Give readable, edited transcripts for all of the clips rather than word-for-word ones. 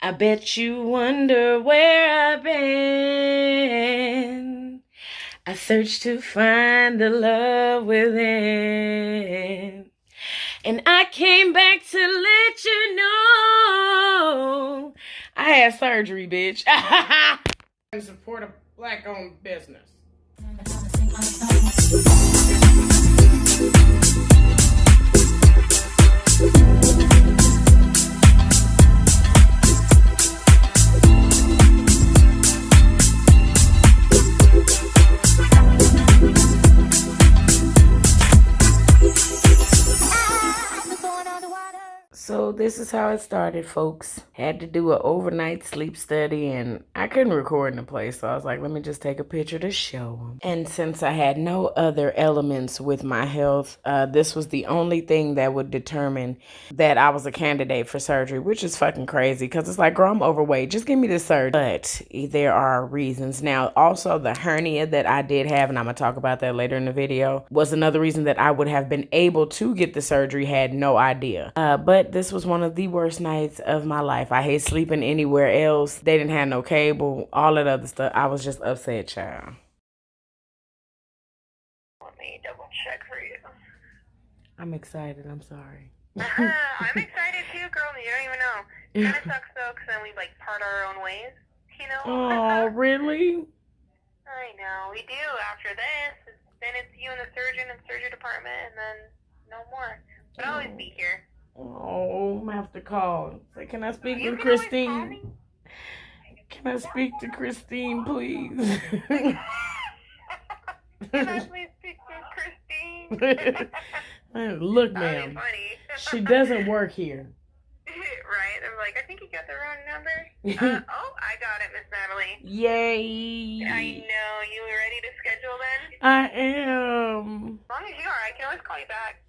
I bet you wonder where I've been. I searched to find the love within. And I came back to let you know I had surgery, bitch. And support a black-owned business. So this is how it started, folks. Had to do an overnight sleep study, and I couldn't record in the place, so I was like, let me just take a picture to show them. And since I had no other elements with my health, this was the only thing that would determine that I was a candidate for surgery, which is fucking crazy, because it's like, girl, I'm overweight. Just give me this surgery. But there are reasons. Now, also the hernia that I did have, and I'm going to talk about that later in the video, was another reason that I would have been able to get the surgery, had no idea. But this was one of the worst nights of my life. I hate sleeping anywhere else. They didn't have no cable, all that other stuff. I was just upset, child. Let me double check for you. I'm excited. I'm sorry. I'm excited too, girl. You don't even know. It kind of sucks though, because then we like part our own ways, you know? Oh, really? I know. We do. After this, then it's you and the surgeon and surgery department, and then no more. But I'll always be here. Oh, I'm gonna have to call. Say, can I speak You with can always call me. Christine? Can I speak to Christine, please? Can I please speak to Christine? Look, That'd ma'am, be funny. she doesn't work here. Right? I'm like, I think you got the wrong number. Oh, I got it, Miss Natalie. Yay! I know. You ready to schedule then? I am. As long as you are, I can always call you back.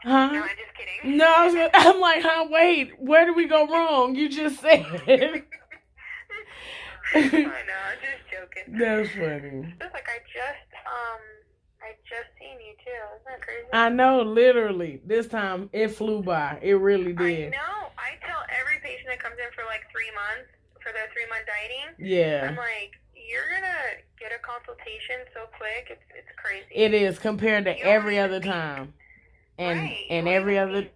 Huh? No, I'm just kidding. No, I'm like, huh? Wait, where did we go wrong? You just said. I know. I'm just joking. That's funny. It's like I just seen you too. Isn't that crazy? I know, literally. This time it flew by. It really did. I know. I tell every patient that comes in for like 3 months for their 3-month dieting. Yeah. I'm like, you're gonna get a consultation so quick. It's crazy. It is compared to every other time. And right. and every other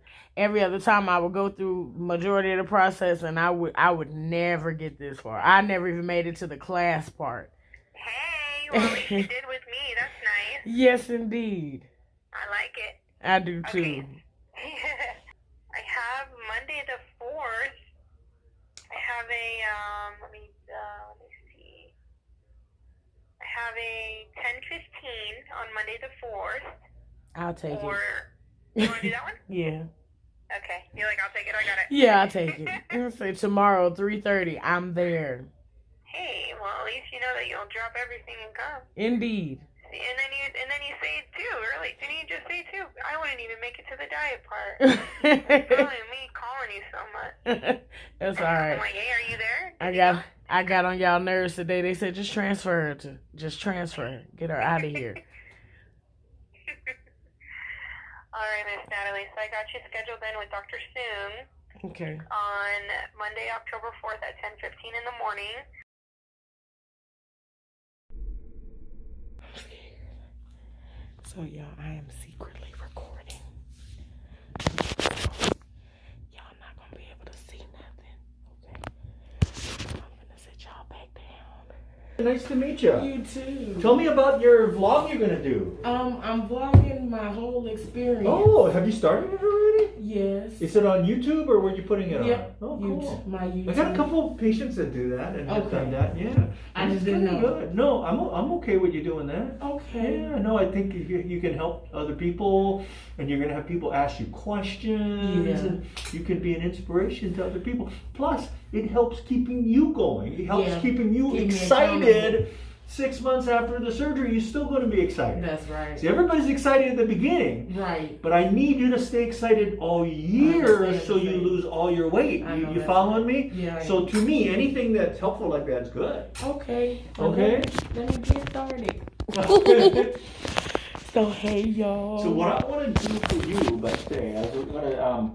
time I would go through majority of the process, and I would never get this far. I never even made it to the class part. Hey, well at least you did with me. That's nice. Yes, indeed. I like it. I do too. Okay. I have Monday the 4th. I have a let me see. I have a 10:15 on Monday the 4th. I'll take it. You want to do that one? Yeah. Okay. You're like, I'll take it. I got it. Yeah, I'll take it. I'll say tomorrow, 3:30. I'm there. Hey, well, at least you know that you'll drop everything and come. Indeed. And then you say it too, really. Didn't you just say too? I wouldn't even make it to the diet part. It's probably me calling you so much. That's all right. I'm like, hey, are you there? I got on y'all nerves today. They said just transfer her to get her out of here. All right, Miss Natalie. So I got you scheduled in with Dr. Soon. Okay. On Monday, October 4th at 10:15 in the morning. So, y'all, I am secretly recording. Y'all not going to be able to see nothing. Okay. I'm going to sit y'all back down. Nice to meet you. You too. Tell me about your vlog you're going to do. I'm vlogging my whole experience. Oh, have you started it already? Yes. Is it on YouTube or were you putting it Yep. on? Oh, cool. My YouTube. I got a couple of patients that do that and have done that. Yeah. I just didn't know. Good. No, I'm okay with you doing that. Okay. Yeah, no, I think you can help other people, and you're gonna have people ask you questions, Yeah. and you can be an inspiration to other people. Plus, it helps keeping you going. It helps keeping you excited. 6 months after the surgery, you're still going to be excited. That's right. See, everybody's excited at the beginning. Right. But I need you to stay excited all year so you lose all your weight. You following me? Yeah. So to me, anything that's helpful like that is good. Okay. Okay. Let me get started. So hey y'all. So what I want to do for you, but today,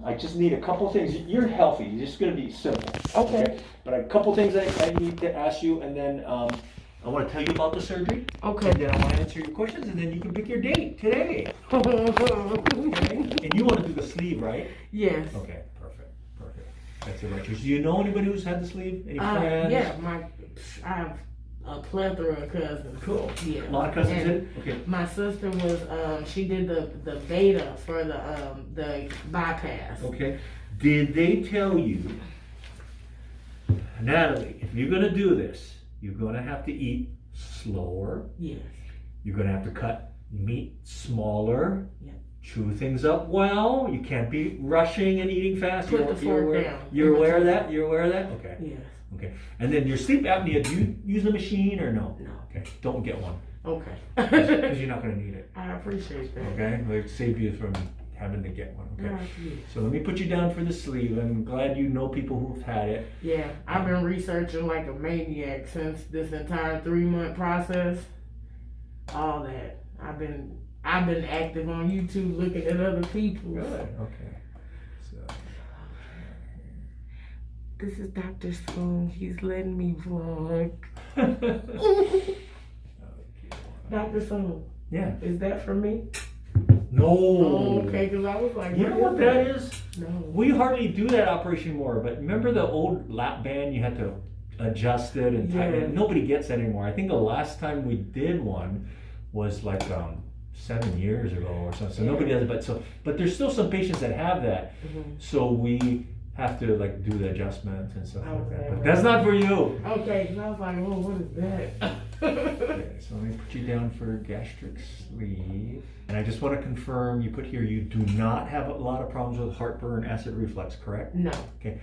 I just need a couple things. You're healthy. It's just going to be simple. Okay. But a couple things I need to ask you, and then I want to tell you about the surgery. Okay. And then I want to answer your questions, and then you can pick your date today. Okay. And you want to do the sleeve, right? Yes. Okay. Perfect. That's the right choice. Do you know anybody who's had the sleeve? Any friends? Yeah, I have a plethora of cousins. Cool. Yeah. A lot of cousins did? Okay. My sister was she did the beta for the bypass. Okay. Did they tell you, Natalie, if you're gonna do this, you're gonna have to eat slower. Yes. You're gonna have to cut meat smaller. Yeah. Chew things up well. You can't be rushing and eating fast. Put the fork down. You're aware of that? You're aware of that? Okay. Yes. Okay. And then your sleep apnea, do you use the machine or no? No. Okay. Don't get one. Okay. Because you're not gonna need it. I appreciate that. Okay? It'll save you from having to get one. Okay. Yes. So let me put you down for the sleeve. I'm glad you know people who've had it. Yeah, I've been researching like a maniac since this entire 3-month process. All that. I've been active on YouTube looking at other people. Good. Okay. So This is Dr. Spoon. He's letting me vlog. Dr. Spoon, yeah. is that for me? No. Oh, okay, because I was like, You know what that is? No. We hardly do that operation more, but remember the old lap band? You had to adjust it and tighten it. Nobody gets that anymore. I think the last time we did one was like 7 years ago or something. So nobody does it, but there's still some patients that have that. Mm-hmm. So we have to like do the adjustments and stuff like that. Okay. But that's not for you. Okay, because I was like, oh, what is that? Okay, so let me put you down for gastric sleeve. And I just want to confirm, you put here, you do not have a lot of problems with heartburn, acid reflux, correct? No. Okay.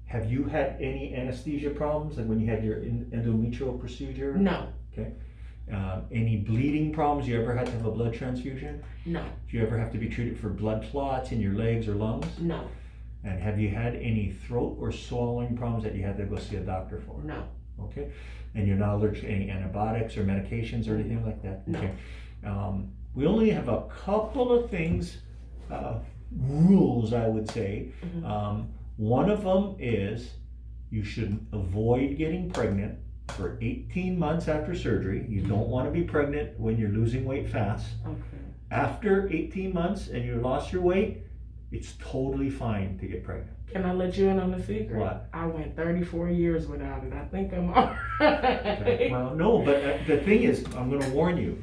Have you had any anesthesia problems, like when you had your endometrial procedure? No. Okay. Any bleeding problems? You ever had to have a blood transfusion? No. Do you ever have to be treated for blood clots in your legs or lungs? No. And have you had any throat or swallowing problems that you had to go see a doctor for? No. Okay. And you're not allergic to any antibiotics or medications or anything like that? No. Okay. We only have a couple of things, rules, I would say. Mm-hmm. One of them is you should avoid getting pregnant for 18 months after surgery. You don't want to be pregnant when you're losing weight fast. Okay. After 18 months and you lost your weight, it's totally fine to get pregnant. Can I let you in on a secret? What? I went 34 years without it. I think I'm all right. Okay. Well, no, but the thing is, I'm going to warn you.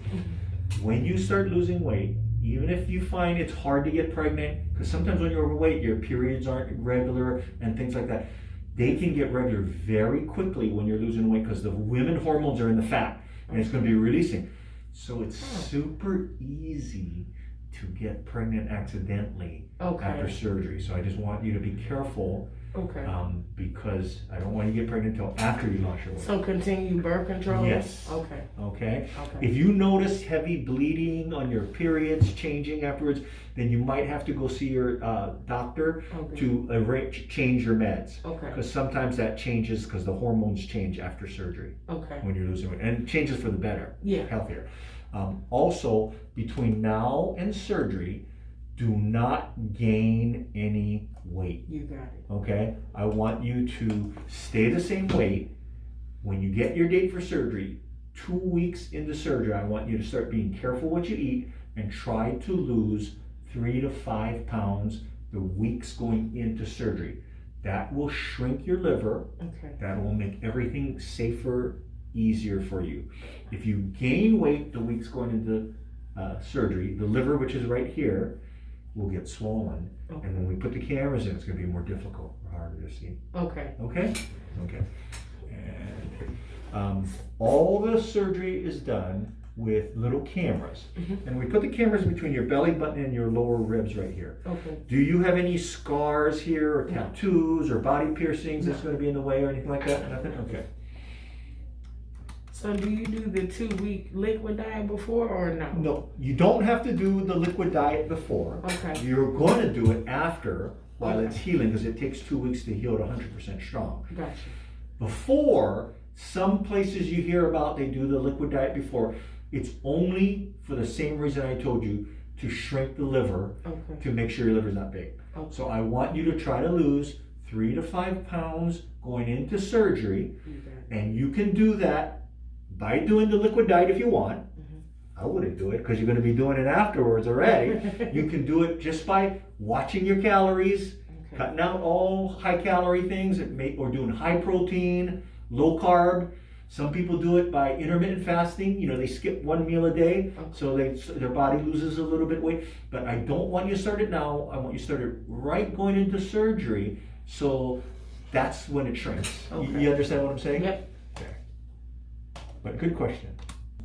When you start losing weight, even if you find it's hard to get pregnant, because sometimes when you're overweight, your periods aren't regular and things like that, they can get regular very quickly when you're losing weight because the women hormones are in the fat and it's going to be releasing. So it's super easy to get pregnant accidentally after surgery. So I just want you to be careful. Okay. Because I don't want you to get pregnant until after you lost your weight. So continue birth control? Yes. Okay. Okay. Okay. If you notice heavy bleeding on your periods changing afterwards, then you might have to go see your doctor to change your meds. Okay. Because sometimes that changes because the hormones change after surgery. Okay. When you're losing weight, and it changes for the better. Yeah. Healthier. Also, between now and surgery, do not gain any weight. You got it. Okay? I want you to stay the same weight. When you get your date for surgery, 2 weeks into surgery, I want you to start being careful what you eat and try to lose 3 to 5 pounds the weeks going into surgery. That will shrink your liver. Okay. That will make everything safer, easier for you. If you gain weight the weeks going into surgery, the liver, which is right here, will get swollen. Okay. And when we put the cameras in, it's going to be more difficult, harder to see. Okay. Okay? Okay. And all the surgery is done with little cameras. Mm-hmm. And we put the cameras between your belly button and your lower ribs right here. Okay. Do you have any scars here or tattoos or body piercings that's going to be in the way or anything like that? Nothing? Okay. So do you do the 2-week liquid diet before or no? No, you don't have to do the liquid diet before. Okay. You're going to do it after while it's healing because it takes 2 weeks to heal to 100% strong. Gotcha. Before, some places you hear about, they do the liquid diet before. It's only for the same reason I told you, to shrink the liver, to make sure your liver's not big. So I want you to try to lose 3 to 5 pounds going into surgery, and you can do that by doing the liquid diet if you want. I wouldn't do it because you're going to be doing it afterwards already. You can do it just by watching your calories, cutting out all high calorie things, or doing high protein, low carb. Some people do it by intermittent fasting. You know, they skip 1 meal a day, so their body loses a little bit weight. But I don't want you to start it now. I want you to start it right going into surgery, so that's when it shrinks. You understand what I'm saying? Yep. Okay. But good question.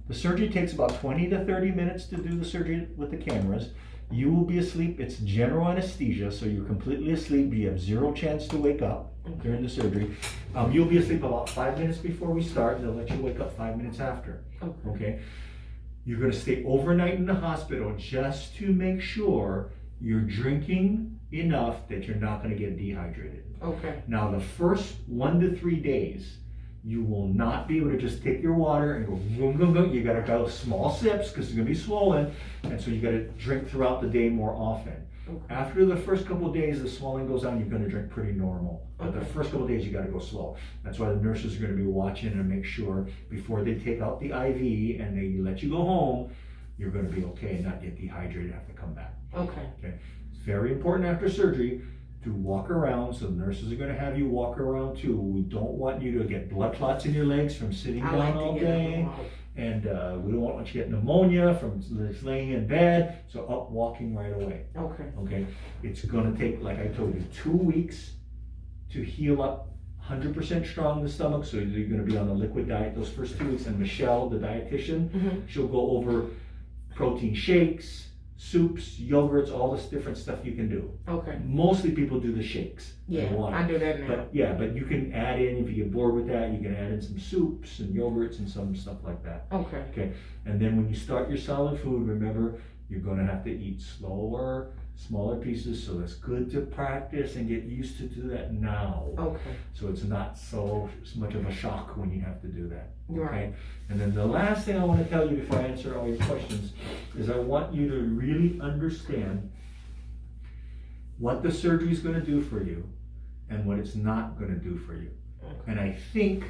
The surgery takes about 20 to 30 minutes to do the surgery with the cameras. You will be asleep. It's general anesthesia, so you're completely asleep. You have zero chance to wake up during the surgery. You'll be asleep about 5 minutes before we start. They'll let you wake up 5 minutes after. Okay? You're going to stay overnight in the hospital just to make sure you're drinking enough that you're not going to get dehydrated. Now, the first 1 to 3 days, you will not be able to just take your water and go boom, boom, boom. You got to go small sips because it's going to be swollen, and so you got to drink throughout the day more often. After the first couple of days, the swelling goes down. You're going to drink pretty normal, but the first couple of days you got to go slow. That's why the nurses are going to be watching and make sure before they take out the IV and they let you go home, you're going to be okay and not get dehydrated and have to come back. Okay. It's very important after surgery to walk around, so the nurses are going to have you walk around too. We don't want you to get blood clots in your legs from sitting down all day, and we don't want you to get pneumonia from just laying in bed, so up walking right away. Okay. It's going to take, like I told you, 2 weeks to heal up 100% strong in the stomach, so you're going to be on a liquid diet those first 2 weeks, and Michelle, the dietitian, she'll go over protein shakes, soups, yogurts, all this different stuff you can do. Mostly people do the shakes. I do that now. But you can add in, if you get bored with that, you can add in some soups and yogurts and some stuff like that. Okay. And then when you start your solid food, remember, you're going to have to eat slower, smaller pieces, so it's good to practice and get used to do that now. So it's not so much of a shock when you have to do that. Okay. And then the last thing I want to tell you before I answer all your questions is I want you to really understand what the surgery is going to do for you and what it's not going to do for you. And I think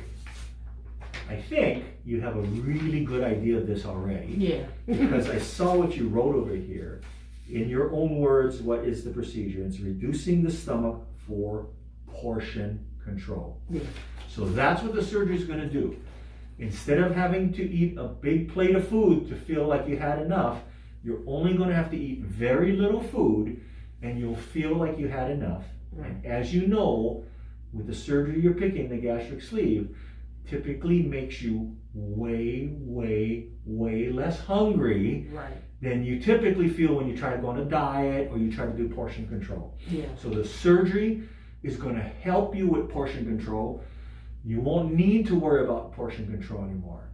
you have a really good idea of this already. Because I saw what you wrote over here. In your own words, what is the procedure? It's reducing the stomach for portion control. So that's what the surgery is going to do. Instead of having to eat a big plate of food to feel like you had enough, you're only going to have to eat very little food and you'll feel like you had enough. And as you know, with the surgery you're picking, the gastric sleeve, typically makes you way, way, way less hungry than you typically feel when you try to go on a diet or you try to do portion control. So the surgery is going to help you with portion control. You won't need to worry about portion control anymore.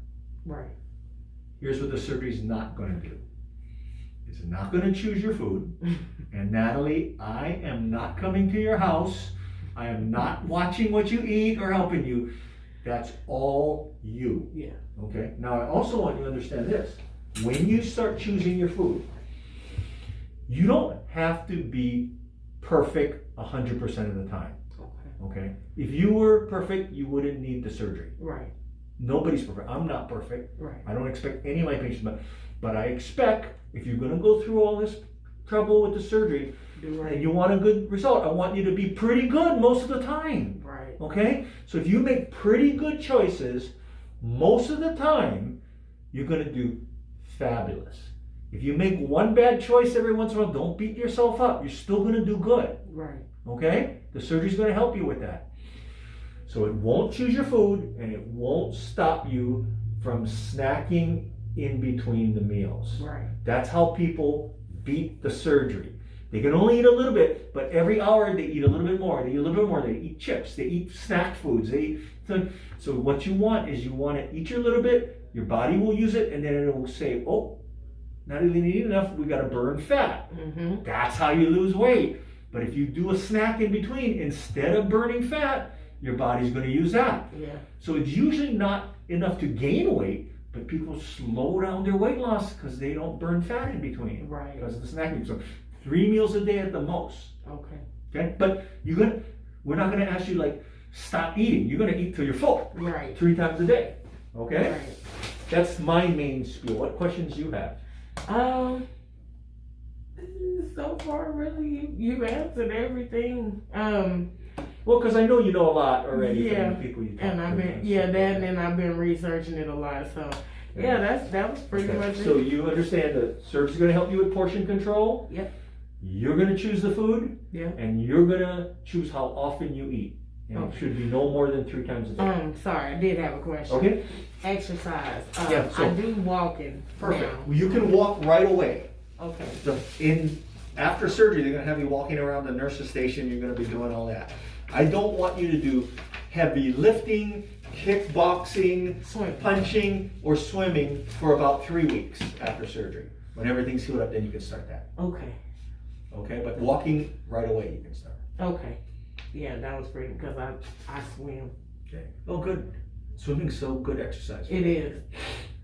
Here's what the surgery is not going to do. It's not going to choose your food. And Natalie, I am not coming to your house. I am not watching what you eat or helping you. That's all you. Okay? Now I also want you to understand this. When you start choosing your food, you don't have to be perfect 100% of the time. Okay? If you were perfect, you wouldn't need the surgery. Nobody's perfect. I'm not perfect. I don't expect any of my patients, but I expect if you're going to go through all this trouble with the surgery and you want a good result, I want you to be pretty good most of the time. Okay? So if you make pretty good choices most of the time, you're going to do fabulous. If you make one bad choice every once in a while, don't beat yourself up. You're still going to do good. Okay? The surgery's going to help you with that. So it won't choose your food and it won't stop you from snacking in between the meals. That's how people beat the surgery. They can only eat a little bit, but every hour they eat a little bit more. They eat a little bit more. They eat chips. They eat snack foods. So what you want is you want to eat your little bit. Your body will use it, and then it will say, "Oh, not even eat enough. We got to burn fat." That's how you lose weight. But if you do a snack in between, instead of burning fat, your body's going to use that. So it's usually not enough to gain weight, But people slow down their weight loss because they don't burn fat in between. Right. Because of the snacking. So 3 meals a day at the most. Okay. Okay? But we're not gonna ask you like stop eating. You're gonna eat till you're full. Right. 3 times a day. Okay? Right. That's my main spiel. What questions do you have? So far, really, you've answered everything. Well, because I know you know a lot already Yeah, from the people you talk and to. I've been, and I've been researching it a lot. So, yeah, that was pretty much So it. you understand that surgery's going to help you with portion control. Yep. You're going to choose the food. Yeah. And you're going to choose how often you eat. And it should be no more than 3 times a day. Sorry, I did have a question. Okay. Exercise. Yeah, so- I do walking. Perfect. now. Well, you can walk right away. Okay. After surgery, they're going to have you walking around the nurse's station. You're going to be doing all that. I don't want you to do heavy lifting, kickboxing, punching, or swimming for about 3 weeks after surgery. When everything's healed up, then you can start that. Okay. Okay, but walking right away, you can start. Okay. Yeah, that was pretty because I swim. Okay. Oh, good. Swimming's so good exercise. It is.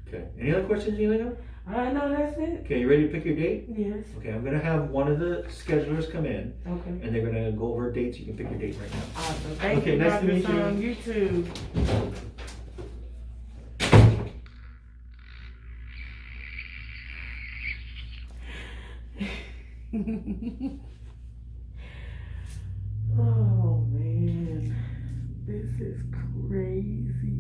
Okay. Any other questions you think of? No, that's it. Okay, you ready to pick your date? Yes. Okay, I'm gonna have one of the schedulers come in, Okay. and they're gonna go over dates. You can pick your date right now. Awesome. Thank Okay, you, nice to Dr. meet you. Song. You too. Oh man, this is crazy.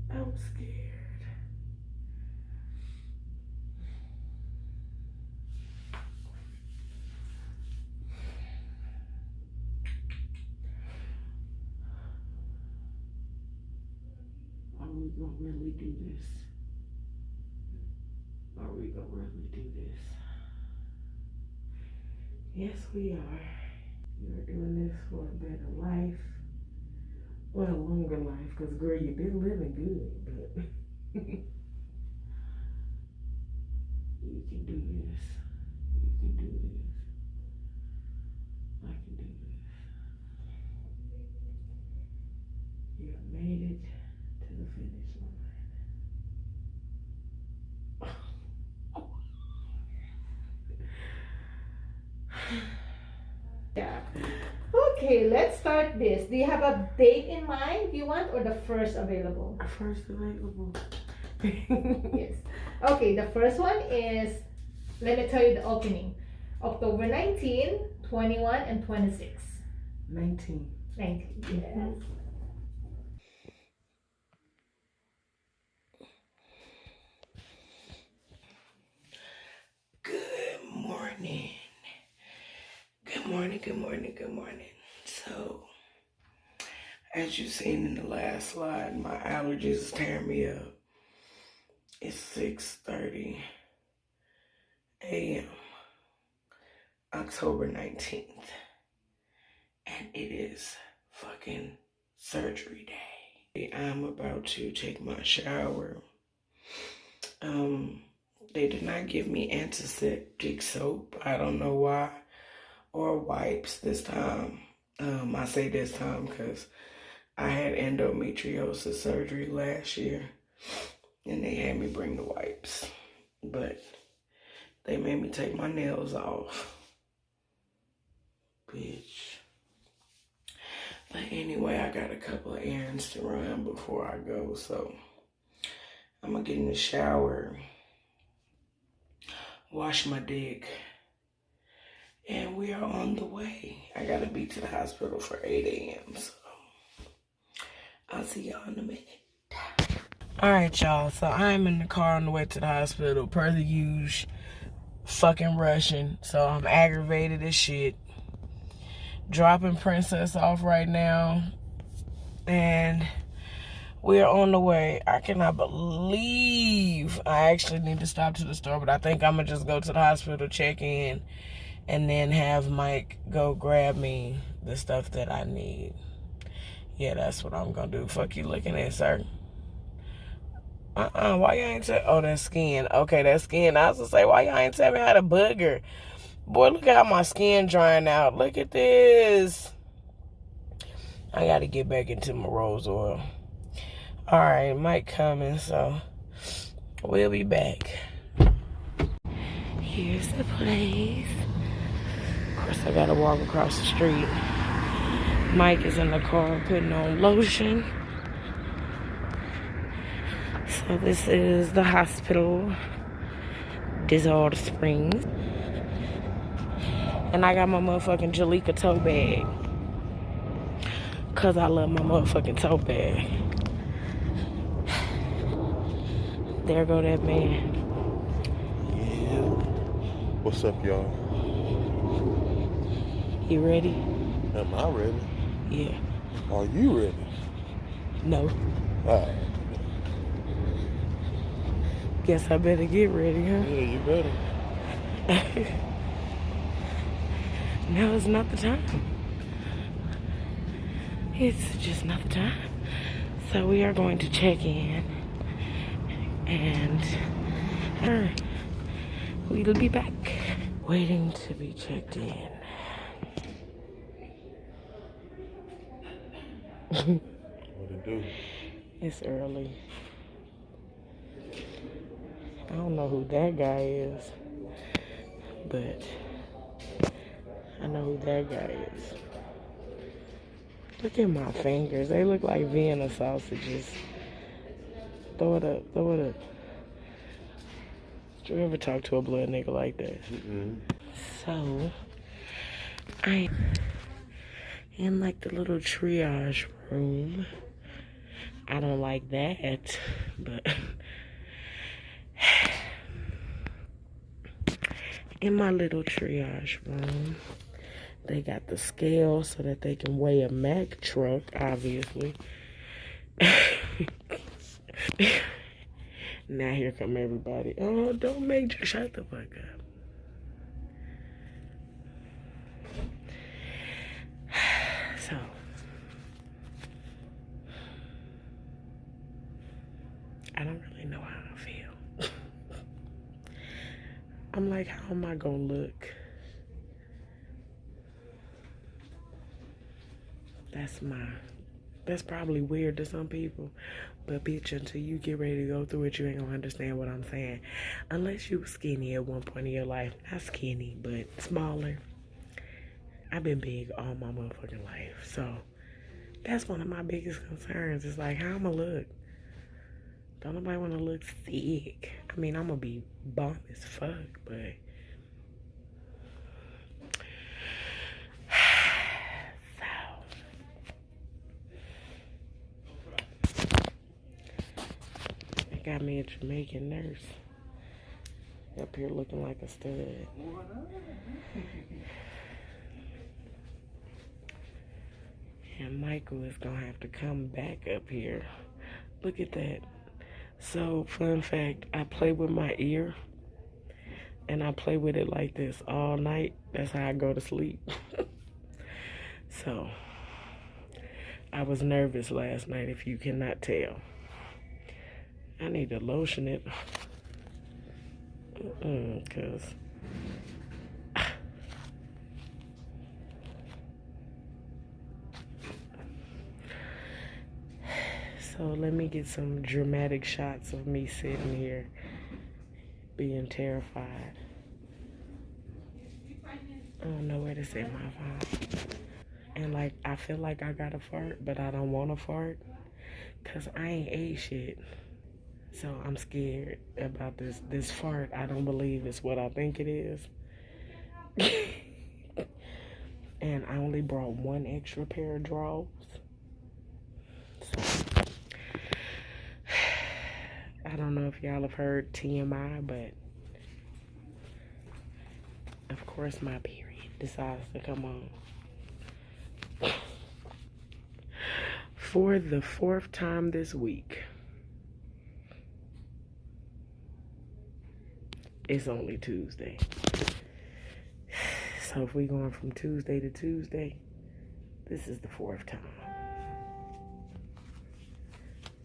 I'm scared. Are we gonna really do this? Are we gonna really do this? Yes, we are. You're doing this for a better life. Well, a longer life, because, girl, you've been living good, but you can do this. You can do this. I can do this. You have made it to the finish line. Yeah. Okay, let's start this. Do you have a date in mind you want or the first available? First available. Yes. Okay, the first one is, let me tell you the opening. October 19, 21, and 26. 19. 19, yes. Good morning. Good morning, good morning, good morning. So, as you've seen in the last slide, my allergies is tearing me up. It's 6:30 a.m. October 19th. And it is fucking surgery day. I'm about to take my shower. They did not give me antiseptic soap. I don't know why. Or wipes this time. I say this time because I had endometriosis surgery last year and they had me bring the wipes, but they made me take my nails off, bitch. But anyway, I got a couple of errands to run before I go, so I'm gonna get in the shower, wash my dick, and we are on the way. I gotta be to the hospital for 8 a.m. So I'll see y'all in a minute. All right, y'all. So I'm in the car on the way to the hospital, per the usual, fucking rushing. So I'm aggravated as shit. Dropping Princess off right now, and we are on the way. I cannot believe I actually need to stop to the store, but I think I'm gonna just go to the hospital, check in, and then have Mike go grab me the stuff that I need. Yeah, that's what I'm gonna do. Fuck you looking at, sir. Why y'all ain't tell? Oh, that skin. Okay, that skin. I was gonna say, why y'all ain't tell me how to booger? Boy, look at how my skin drying out. Look at this. I gotta get back into my rose oil. Alright, Mike coming, so we'll be back. Here's the place. Of course, I gotta walk across the street. Mike is in the car putting on lotion. So this is the hospital, Dissolved Springs. And I got my motherfucking Jalika tote bag. Cause I love my motherfucking tote bag. There go that man. Yeah. What's up, y'all? You ready? Am I ready? Yeah. Are you ready? No. Alright. Guess I better get ready, huh? Yeah, you better. No, it's not the time. It's just not the time. So we are going to check in. And we'll be back. Waiting to be checked in. What it do? It's early. I don't know who that guy is, but I know who that guy is. Look at my fingers. They look like Vienna sausages. Throw it up. Throw it up. Did you ever talk to a blood nigga like that? Mm-hmm. So, I'm in like the little triage room. I don't like that, but in my little triage room, they got the scale so that they can weigh a Mack truck, obviously. Now here come everybody. Oh, don't make shut the fuck up. So I don't really know how I feel. I'm like, how am I gonna look? That's probably weird to some people. But bitch, until you get ready to go through it, you ain't gonna understand what I'm saying. Unless you were skinny at one point in your life. Not skinny, but smaller. I've been big all my motherfucking life. So that's one of my biggest concerns. It's like, how I'ma look? Don't nobody wanna look sick. I mean, I'm gonna be bomb as fuck, but got me a Jamaican nurse up here looking like a stud. And Michael is gonna have to come back up here. Look at that. So, fun fact, I play with my ear and I play with it like this all night. That's how I go to sleep. So, I was nervous last night, if you cannot tell. I need to lotion it. Cause so let me get some dramatic shots of me sitting here being terrified. I don't know where to set my phone. And like, I feel like I gotta fart, but I don't wanna fart. Cause I ain't ate shit. So I'm scared about this fart. I don't believe it's what I think it is. And I only brought one extra pair of drawers. So, I don't know if y'all have heard TMI, but of course my period decides to come on. For the 4th time this week. It's only Tuesday. So if we're going from Tuesday to Tuesday, this is the 4th time.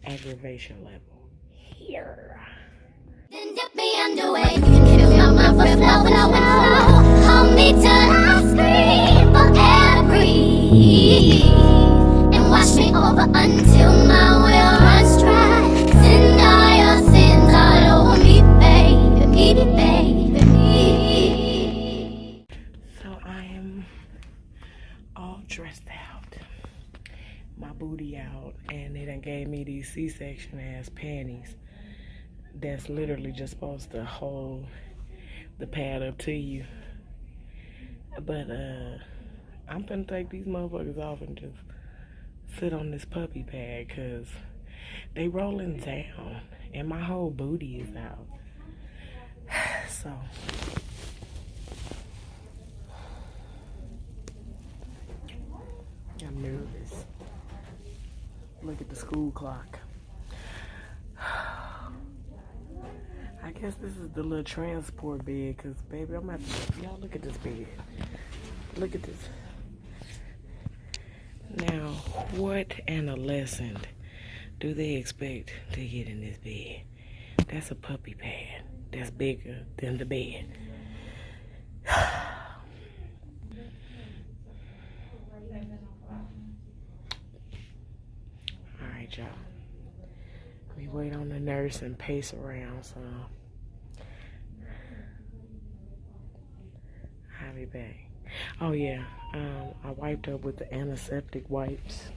Aggravation level. Here. Then dip me underway. Fill my mouth with flow. Hold me till I scream for air breathe. And wash me over until my will runs dry. my booty out, and they done gave me these C-section ass panties that's literally just supposed to hold the pad up to you. But I'm finna take these motherfuckers off and just sit on this puppy pad, cause they rolling down and my whole booty is out. So I'm nervous. Look at the school clock. I guess this is the little transport bed, cause baby, I'm at y'all look at this bed. Look at this. Now, what an adolescent do they expect to get in this bed? That's a puppy pad. That's bigger than the bed. Alright, y'all. We wait on the nurse and pace around, so I'll be back. Oh yeah, I wiped up with the antiseptic wipes,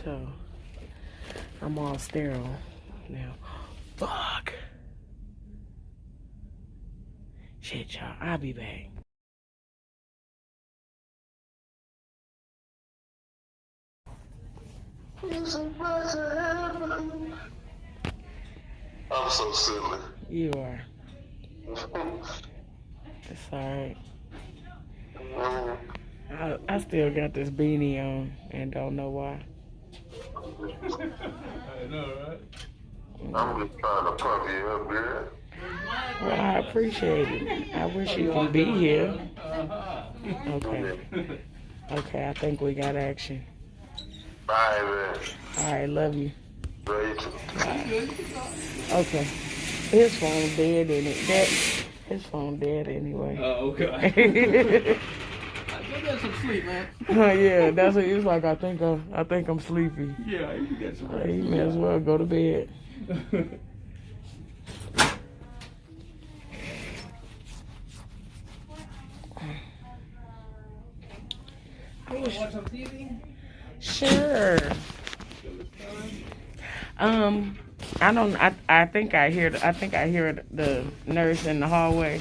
so I'm all sterile now. Fuck. Shit, y'all. I'll be back. I'm so silly. You are. It's alright. I still got this beanie on and don't know why. I know, right? I'm just trying to pump you up, girl. Well, I appreciate it. I wish you could be here. Okay. Okay, I think we got action. Bye, man. Alright, love you. Rachel. Okay. His phone dead in it. His phone dead anyway. Oh, okay. I got some sleep, man. Yeah, that's what it's like. I think I'm sleepy. Yeah, you get some rest. You may as well go to bed. You want to watch some TV? Sure. I think I hear the nurse in the hallway.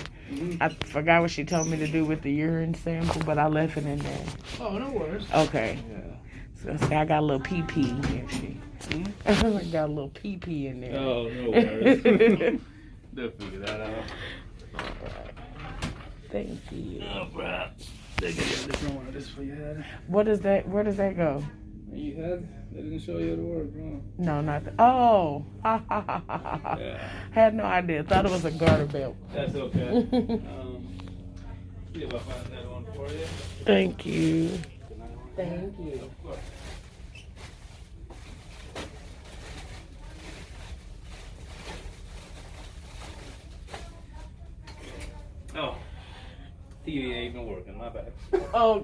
I forgot what she told me to do with the urine sample, but I left it in there. Oh, no worries. Okay. Yeah. So see, I got a little pee-pee in there. I got a little pee-pee in there. Oh, no worries. They'll figure that out. Thank you. Oh, bro. They got this one of this for your head. What is that? Where does that go? You had? They didn't show you how to work, bro. No, not the. Oh. Yeah. Had no idea. Thought it was a garter belt. That's okay. See if I find that one for you. Thank you. Thank you. Of course. Oh. TV ain't even working, my bad. Oh,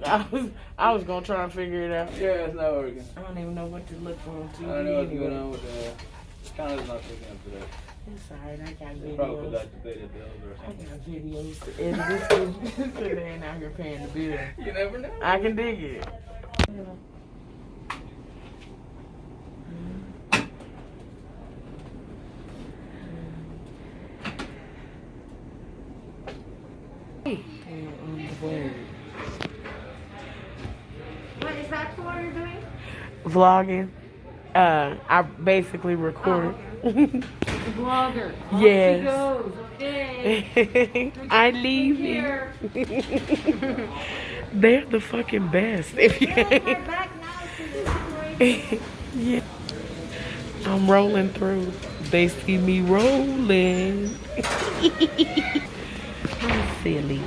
I was gonna try and figure it out. Yeah, it's not working. I don't even know what to look for on TV. I don't know what's anyway. going on with the counter's not picking up today. It's alright, I got They probably videos. forgot to pay the bills or I something. got videos to edit this so they ain't out here paying the bill. You never know. I can dig it. What is that for you're doing? Vlogging. I basically record. Vlogger. Yes. She goes. Okay. I leave you. Here. They're the fucking best. If you We're back now to the situation. yeah. I'm rolling through. They see me rolling. I'm silly.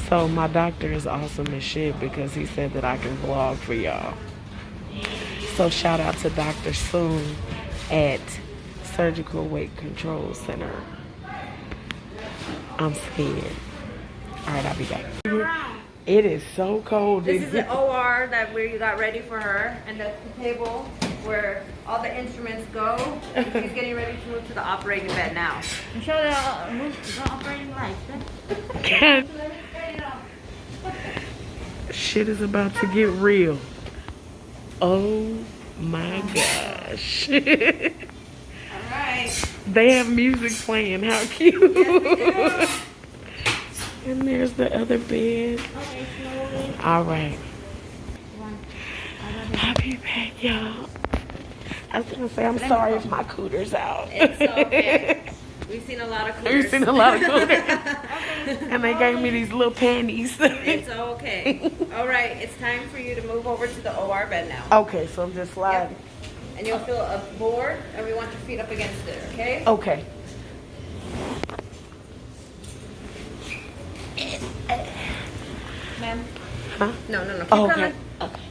So my doctor is awesome as shit because he said that I can vlog for y'all. So shout out to Dr. Soon at Surgical Weight Control Center. I'm scared. All right, I'll be back. It is so cold. This is the OR that where you got ready for her, and that's the table where all the instruments go. She's getting ready to move to the operating bed now. And show the move to the operating lights. Shit is about to get real. Oh my gosh. Alright. They have music playing. How cute. And there's the other bed. Okay, slowly. All right. One. I'll be back, y'all. I was gonna say I'm sorry if my cooter's out. It's okay. We've seen a lot of coolers. We've seen a lot of cooters. And they gave me these little panties. It's okay. Alright, it's time for you to move over to the OR bed now. Okay, so I'm just sliding. And you'll feel a board, and we want your feet up against it, okay? Okay. Ma'am? Huh? No. Keep Oh, coming. okay. Okay.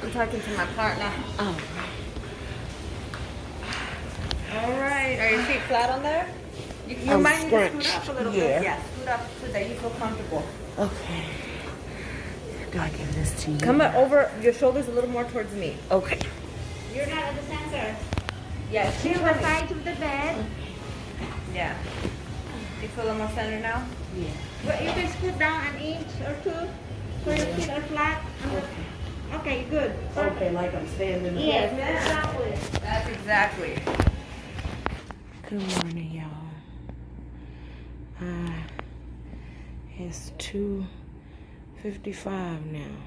I'm talking to my partner. Oh. Alright, are your feet flat on there? You I'm might need to scoot scrunched. up a little Yeah. bit. Yeah, scoot up so that you feel comfortable. Okay. Do I give this to you? Come over, your shoulders a little more towards me. Okay. You're not at the center. Yes, keep To the coming. side of the bed. Yeah. You feel a little more center now? Yeah. But you can scoot down an inch or two so your feet are flat. Okay, good. Okay, like I'm standing up. Yes, exactly. That's exactly. Good morning, y'all. It's 2:55 now.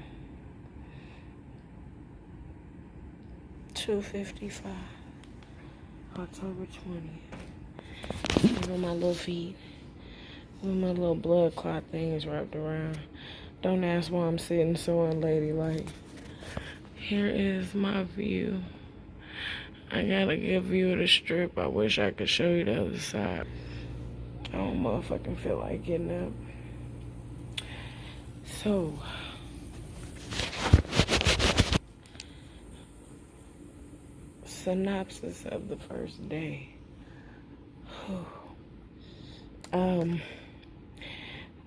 2:55. October 20th. Look at my little feet. With my little blood clot things wrapped around. Don't ask why I'm sitting so unladylike. Here is my view. I got a good view of the strip. I wish I could show you the other side. I don't motherfucking feel like getting up. So, synopsis of the first day.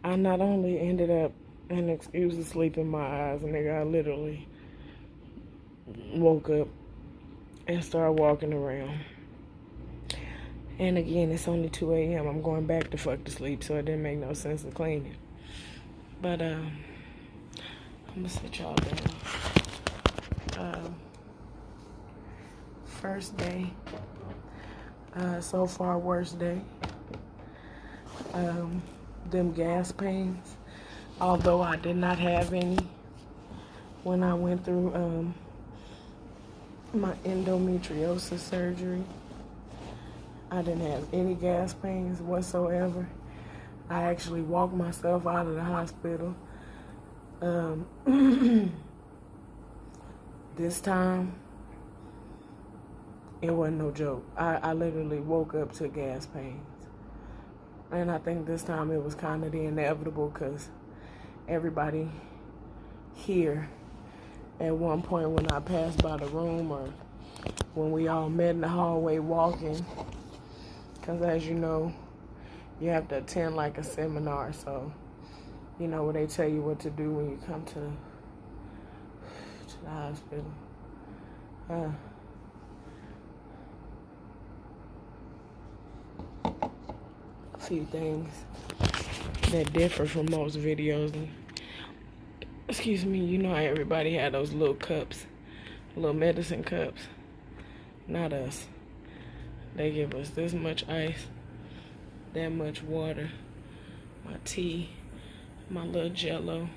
I not only ended up, and excuse the sleep in my eyes, nigga, I literally woke up and started walking around. And again, it's only 2 a.m. I'm going back to fuck to sleep, so it didn't make no sense to clean it. But, I'm gonna sit y'all down. First day. So far, worst day. Them gas pains. Although I did not have any when I went through, my endometriosis surgery. I didn't have any gas pains whatsoever. I actually walked myself out of the hospital. This time, it wasn't no joke. I literally woke up to gas pains. And I think this time it was kind of the inevitable because everybody here at one point when I passed by the room or when we all met in the hallway walking, because as you know, you have to attend like a seminar, so you know where they tell you what to do when you come to the hospital. A few things that differ from most videos. And, excuse me, you know how everybody had those little cups, little medicine cups. Not us. They give us this much ice, that much water, my tea, my little Jello.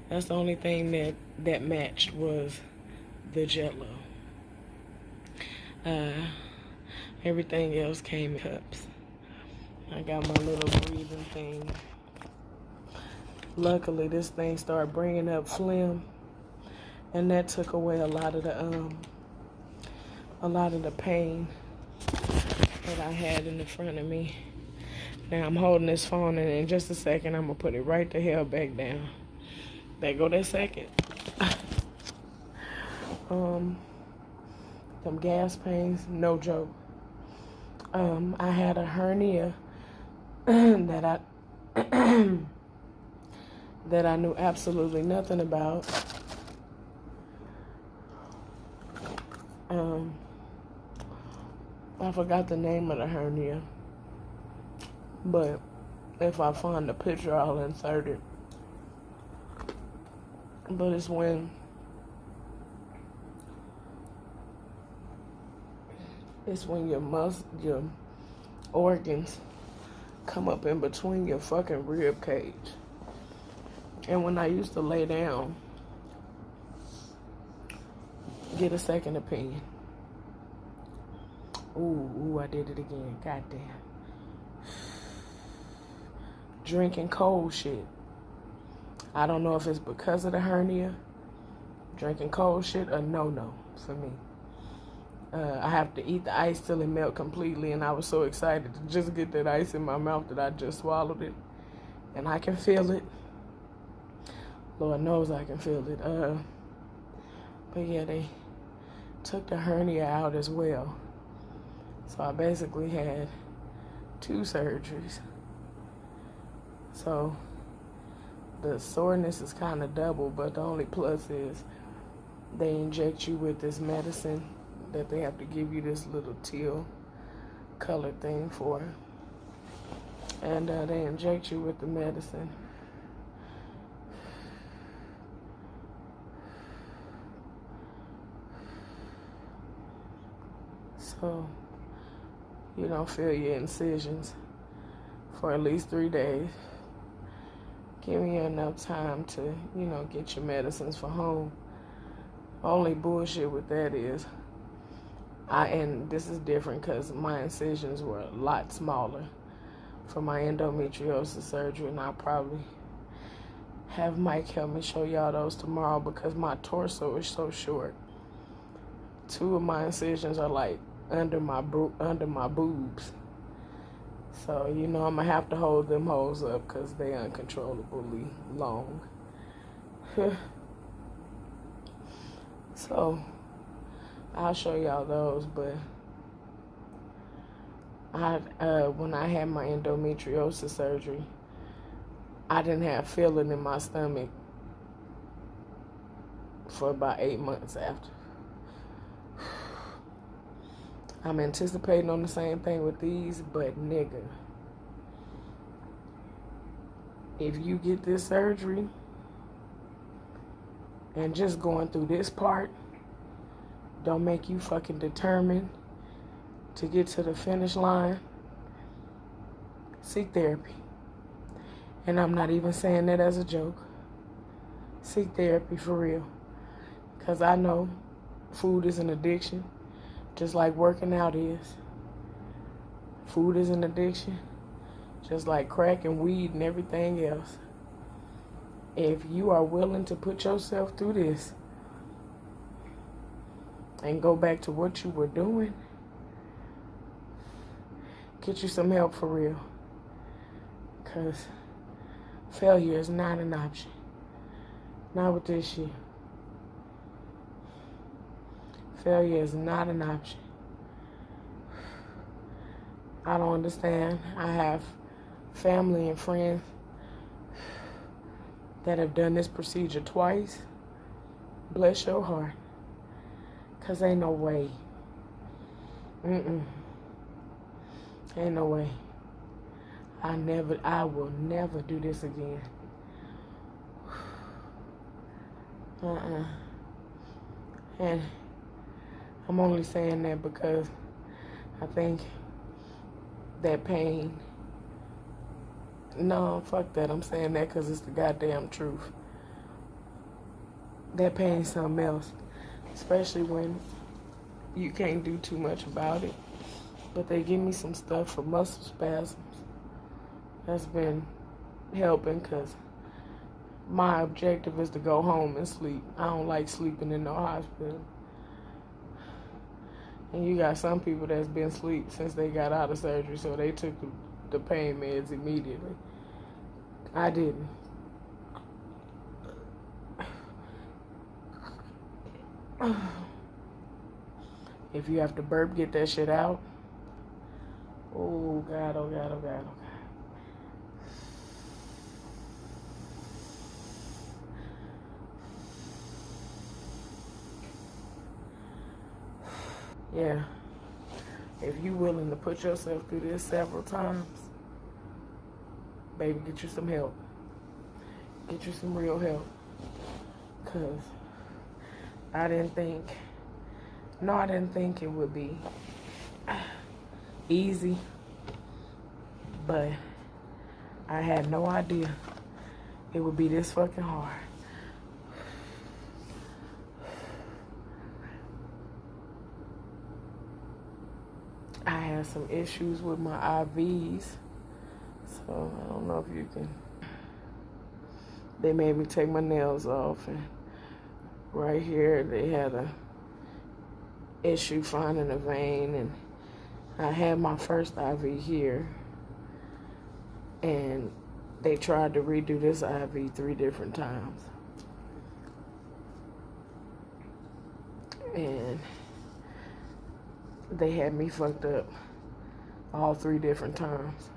That's the only thing that matched was the Jello. Everything else came in cups. I got my little breathing thing. Luckily, this thing started bringing up phlegm, and that took away a lot of the pain that I had in the front of me. Now I'm holding this phone, and in just a second, I'm gonna put it right the hell back down. There go that second. Them gas pains, no joke. I had a hernia that I knew absolutely nothing about. I forgot the name of the hernia, but if I find the picture, I'll insert it. But it's when It's when your organs come up in between your fucking rib cage. And when I used to lay down, get a second opinion. Ooh, I did it again. Goddamn. Drinking cold shit. I don't know if it's because of the hernia. Drinking cold shit, a no-no for me. I have to eat the ice till it melt completely, and I was so excited to just get that ice in my mouth that I just swallowed it. And I can feel it. Lord knows I can feel it. But yeah, they took the hernia out as well. So I basically had 2 surgeries. So the soreness is kind of double, but the only plus is they inject you with this medicine that they have to give you this little teal colored thing for. And they inject you with the medicine. So you don't feel your incisions for at least 3 days. Giving you enough time to, get your medicines for home. Only bullshit with that is, and this is different because my incisions were a lot smaller for my endometriosis surgery, and I'll probably have Mike help me show y'all those tomorrow because my torso is so short. 2 of my incisions are like under my boobs. So, I'm going to have to hold them hoes up because they uncontrollably long. So, I'll show y'all those, but when I had my endometriosis surgery, I didn't have feeling in my stomach for about 8 months after. I'm anticipating on the same thing with these, but nigga, if you get this surgery and just going through this part don't make you fucking determined to get to the finish line, seek therapy. And I'm not even saying that as a joke. Seek therapy for real. Because I know food is an addiction. Just like working out is. Food is an addiction. Just like crack and weed and everything else. If you are willing to put yourself through this and go back to what you were doing, get you some help for real. Because failure is not an option. Not with this shit. Failure is not an option. I don't understand. I have family and friends that have done this procedure twice. Bless your heart. Because ain't no way. Ain't no way. I will never do this again. And I'm only saying that because I think that pain, no, fuck that. I'm saying that because it's the goddamn truth. That pain's something else, especially when you can't do too much about it. But they give me some stuff for muscle spasms. That's been helping because my objective is to go home and sleep. I don't like sleeping in no hospital. And you got some people that's been asleep since they got out of surgery, so they took the pain meds immediately. I didn't. If you have to burp, get that shit out. Oh, God, oh, God, oh, God, oh, God. Yeah, if you willing to put yourself through this several times, baby, get you some help. Get you some real help. Because I didn't think it would be easy, but I had no idea it would be this fucking hard. I had some issues with my IVs, so I don't know if you can. They made me take my nails off, and right here they had a issue finding a vein, and I had my first IV here, and they tried to redo this IV 3 different times. And they had me fucked up all 3 different times.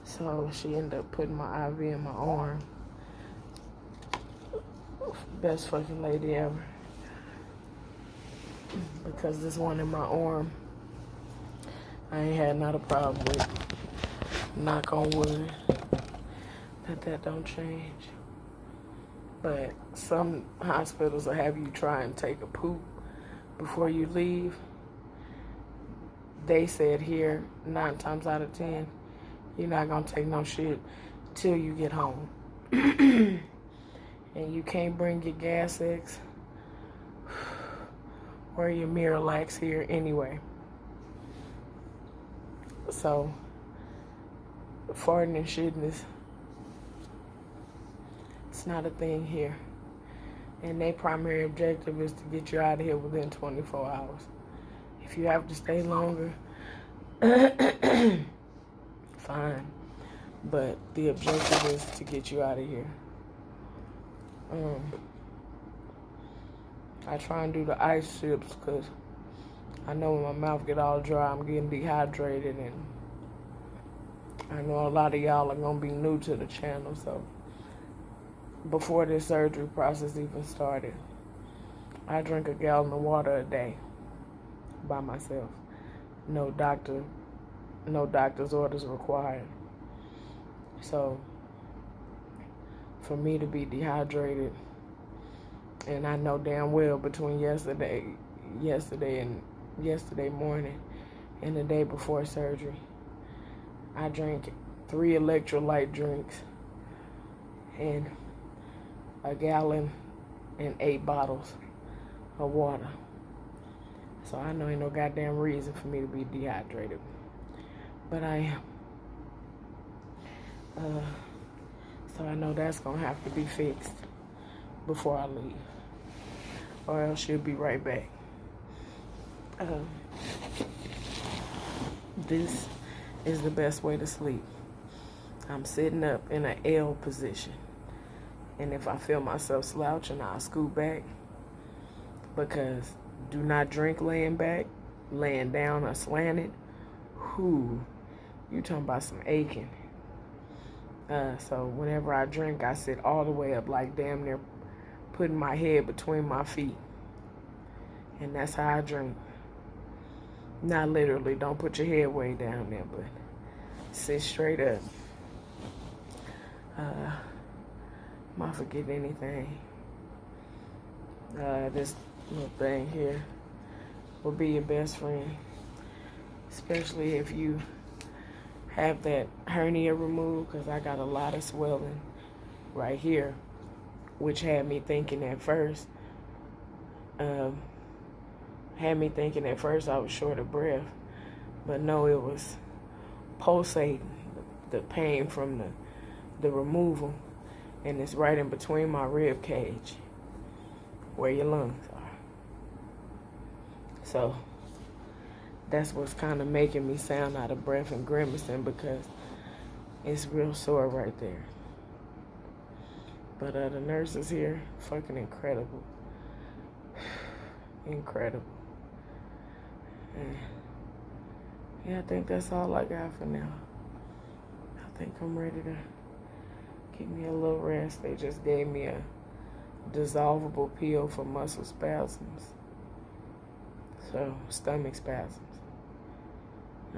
So she ended up putting my IV in my arm. Best fucking lady ever. Because this one in my arm, I ain't had not a problem with. Knock on wood. That don't change. But some hospitals will have you try and take a poop before you leave. They said here, 9 times out of 10, you're not gonna take no shit till you get home. And you can't bring your Gas X or your Miralax here anyway. So, farting and shitting it's not a thing here. And their primary objective is to get you out of here within 24 hours. If you have to stay longer, fine. But the objective is to get you out of here. I try and do the ice chips because I know when my mouth get all dry, I'm getting dehydrated, and I know a lot of y'all are gonna be new to the channel, so before this surgery process even started, I drink a gallon of water a day by myself. No doctor's orders required. So for me to be dehydrated, and I know damn well between yesterday morning and the day before surgery, I drank 3 electrolyte drinks and a gallon and 8 bottles of water. So I know ain't no goddamn reason for me to be dehydrated, but I am. So I know that's gonna have to be fixed before I leave, or else she'll be right back. This is the best way to sleep. I'm sitting up in an L position, and if I feel myself slouching, I'll scoot back, because do not drink laying back, laying down or slanted. Whoo, you talking about some aching. So whenever I drink, I sit all the way up, like damn near putting my head between my feet. And that's how I drink. Not literally, don't put your head way down there, but sit straight up. Am I forgetting anything? This little thing here will be your best friend, especially if you have that hernia removed, because I got a lot of swelling right here, which had me thinking at first I was short of breath, but no, it was pulsating, the pain from the removal, and it's right in between my rib cage where your lungs are. So that's what's kind of making me sound out of breath and grimacing, because it's real sore right there. But the nurses here, fucking incredible. Incredible. And yeah, I think that's all I got for now. I think I'm ready to give me a little rest. They just gave me a dissolvable pill for muscle spasms. So, stomach spasms.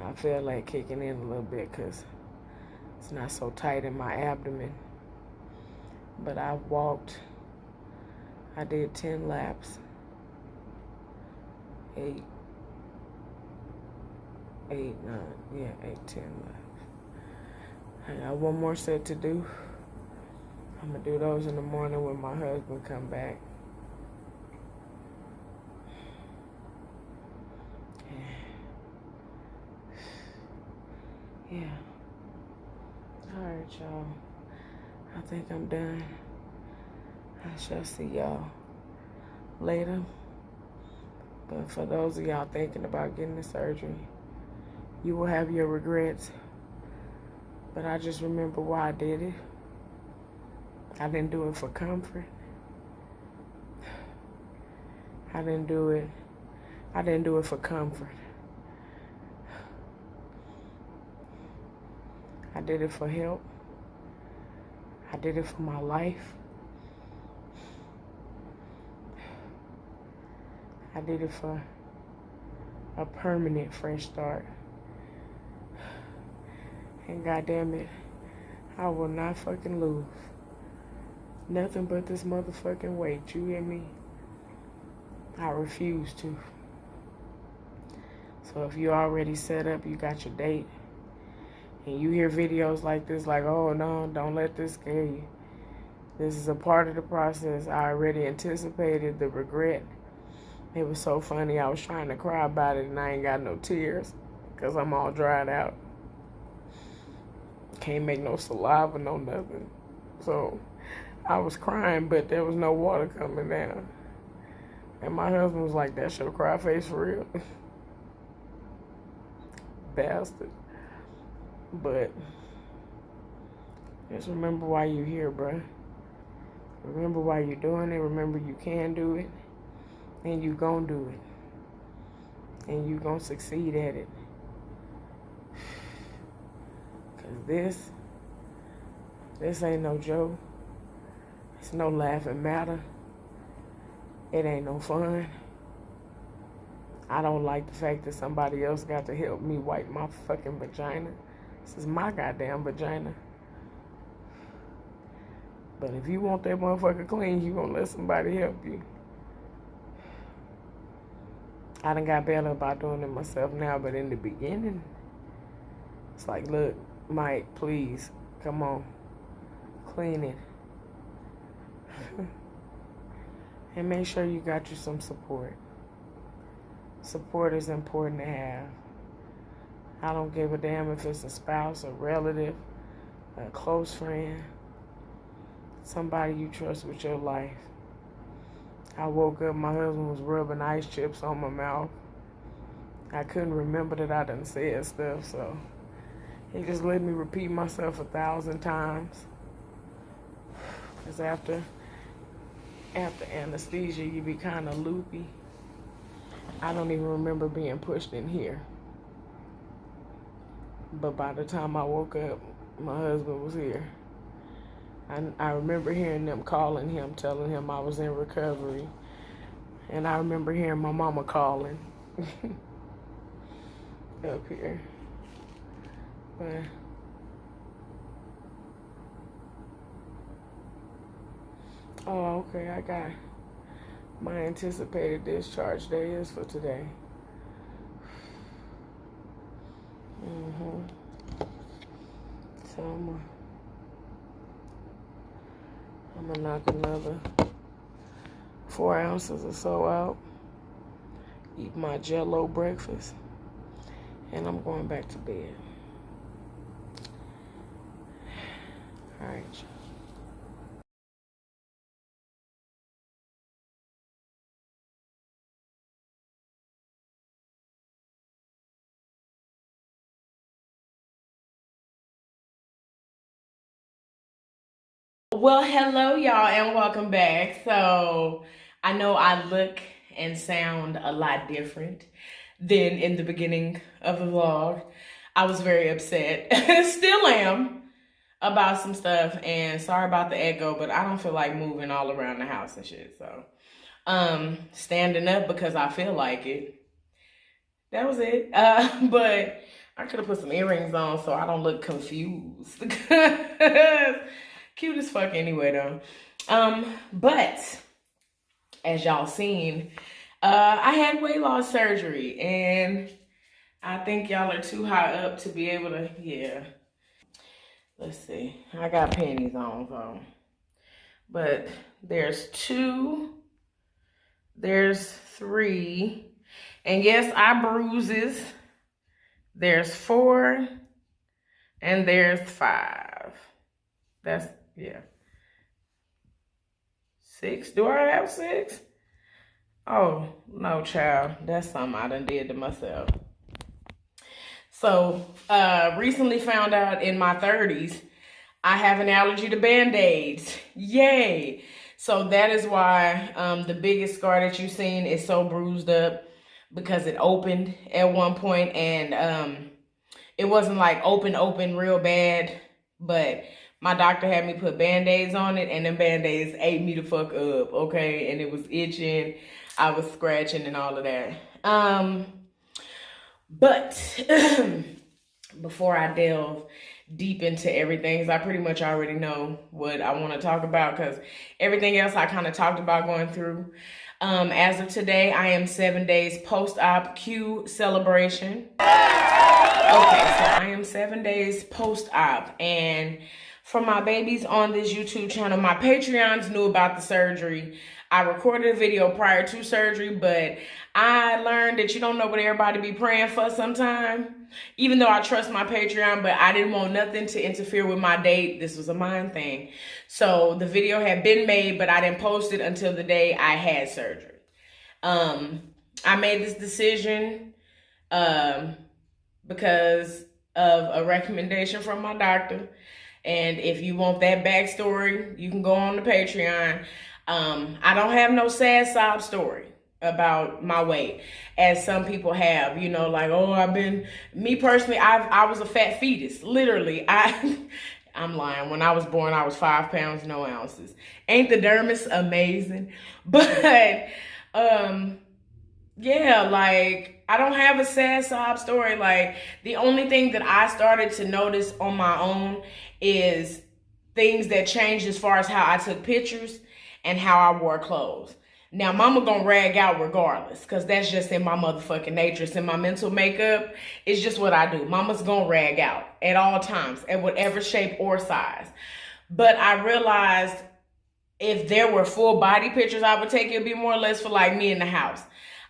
I feel like kicking in a little bit because it's not so tight in my abdomen. But I did 10 laps, 8, 8, 9, yeah, 8, 10 left. I got one more set to do. I'm gonna do those in the morning when my husband come back. Yeah. Alright, y'all. I think I'm done. I shall see y'all later. But for those of y'all thinking about getting the surgery, you will have your regrets. But I just remember why I did it. I didn't do it for comfort. I didn't do it for comfort. I did it for help. I did it for my life. I did it for a permanent fresh start. And goddamn it, I will not fucking lose nothing but this motherfucking weight. You hear me? I refuse to. So if you already set up, you got your date, and you hear videos like this, like, oh no, don't let this scare you. This is a part of the process. I already anticipated the regret. It was so funny. I was trying to cry about it, and I ain't got no tears because I'm all dried out. Can't make no saliva, no nothing. So I was crying, but there was no water coming down. And my husband was like, that's your cry face for real? Bastard. But just remember why you're here, bruh. Remember why you're doing it. Remember you can do it. And you gonna do it. And you gonna succeed at it. Cause this ain't no joke. It's no laughing matter. It ain't no fun. I don't like the fact that somebody else got to help me wipe my fucking vagina. This is my goddamn vagina. But if you want that motherfucker clean, you gonna let somebody help you. I done got better about doing it myself now, but in the beginning, it's like, look, Mike, please, come on, clean it. And make sure you got you some support. Support is important to have. I don't give a damn if it's a spouse, a relative, a close friend, somebody you trust with your life. I woke up, my husband was rubbing ice chips on my mouth. I couldn't remember that I done said stuff, so he just let me repeat myself 1,000 times. Because after anesthesia, you be kind of loopy. I don't even remember being pushed in here. But by the time I woke up, my husband was here. I remember hearing them calling him, telling him I was in recovery. And I remember hearing my mama calling up here. But oh, okay, I got my anticipated discharge day is for today. So I'm gonna knock another 4 ounces or so out, eat my Jell-O breakfast, and I'm going back to bed. All right. Well, hello, y'all, and welcome back. So I know I look and sound a lot different than in the beginning of the vlog. I was very upset, still am, about some stuff, and sorry about the echo, but I don't feel like moving all around the house and shit. So standing up because I feel like it. That was it. But I could have put some earrings on so I don't look confused. Cute as fuck anyway, though. But as y'all seen, I had weight loss surgery, and I think y'all are too high up to be able to, yeah. Let's see. I got panties on, so. But there's 2. There's 3. And yes, I bruises. There's 4. And there's 5. That's, yeah. 6. Do I have 6? Oh, no, child. That's something I done did to myself. So, recently found out in my 30s, I have an allergy to Band-Aids. Yay! So that is why the biggest scar that you've seen is so bruised up, because it opened at one point, and it wasn't like open real bad, but my doctor had me put Band-Aids on it, and them Band-Aids ate me the fuck up, okay? And it was itching, I was scratching and all of that. But before I delve deep into everything, because I pretty much already know what I want to talk about, because everything else I kind of talked about going through. As of today, I am 7 days post-op Q celebration. Okay, so I am 7 days post-op, and for my babies on this YouTube channel, my Patreons knew about the surgery. I recorded a video prior to surgery, but I learned that you don't know what everybody be praying for sometimes. Even though I trust my Patreon, but I didn't want nothing to interfere with my date. This was a mind thing. So the video had been made, but I didn't post it until the day I had surgery. I made this decision because of a recommendation from my doctor. And if you want that backstory, you can go on the Patreon. I don't have no sad sob story about my weight, as some people have, you know, like, oh, me personally, I was a fat fetus, literally. I'm lying. When I was born, I was 5 pounds, no ounces. Ain't the dermis amazing? But, yeah, like, I don't have a sad sob story. Like, the only thing that I started to notice on my own is things that changed as far as how I took pictures and how I wore clothes. Now, mama gonna rag out regardless, because that's just in my motherfucking nature. It's in my mental makeup. It's just what I do. Mama's gonna rag out at all times, at whatever shape or size. But I realized if there were full body pictures I would take, it'd be more or less for like me in the house.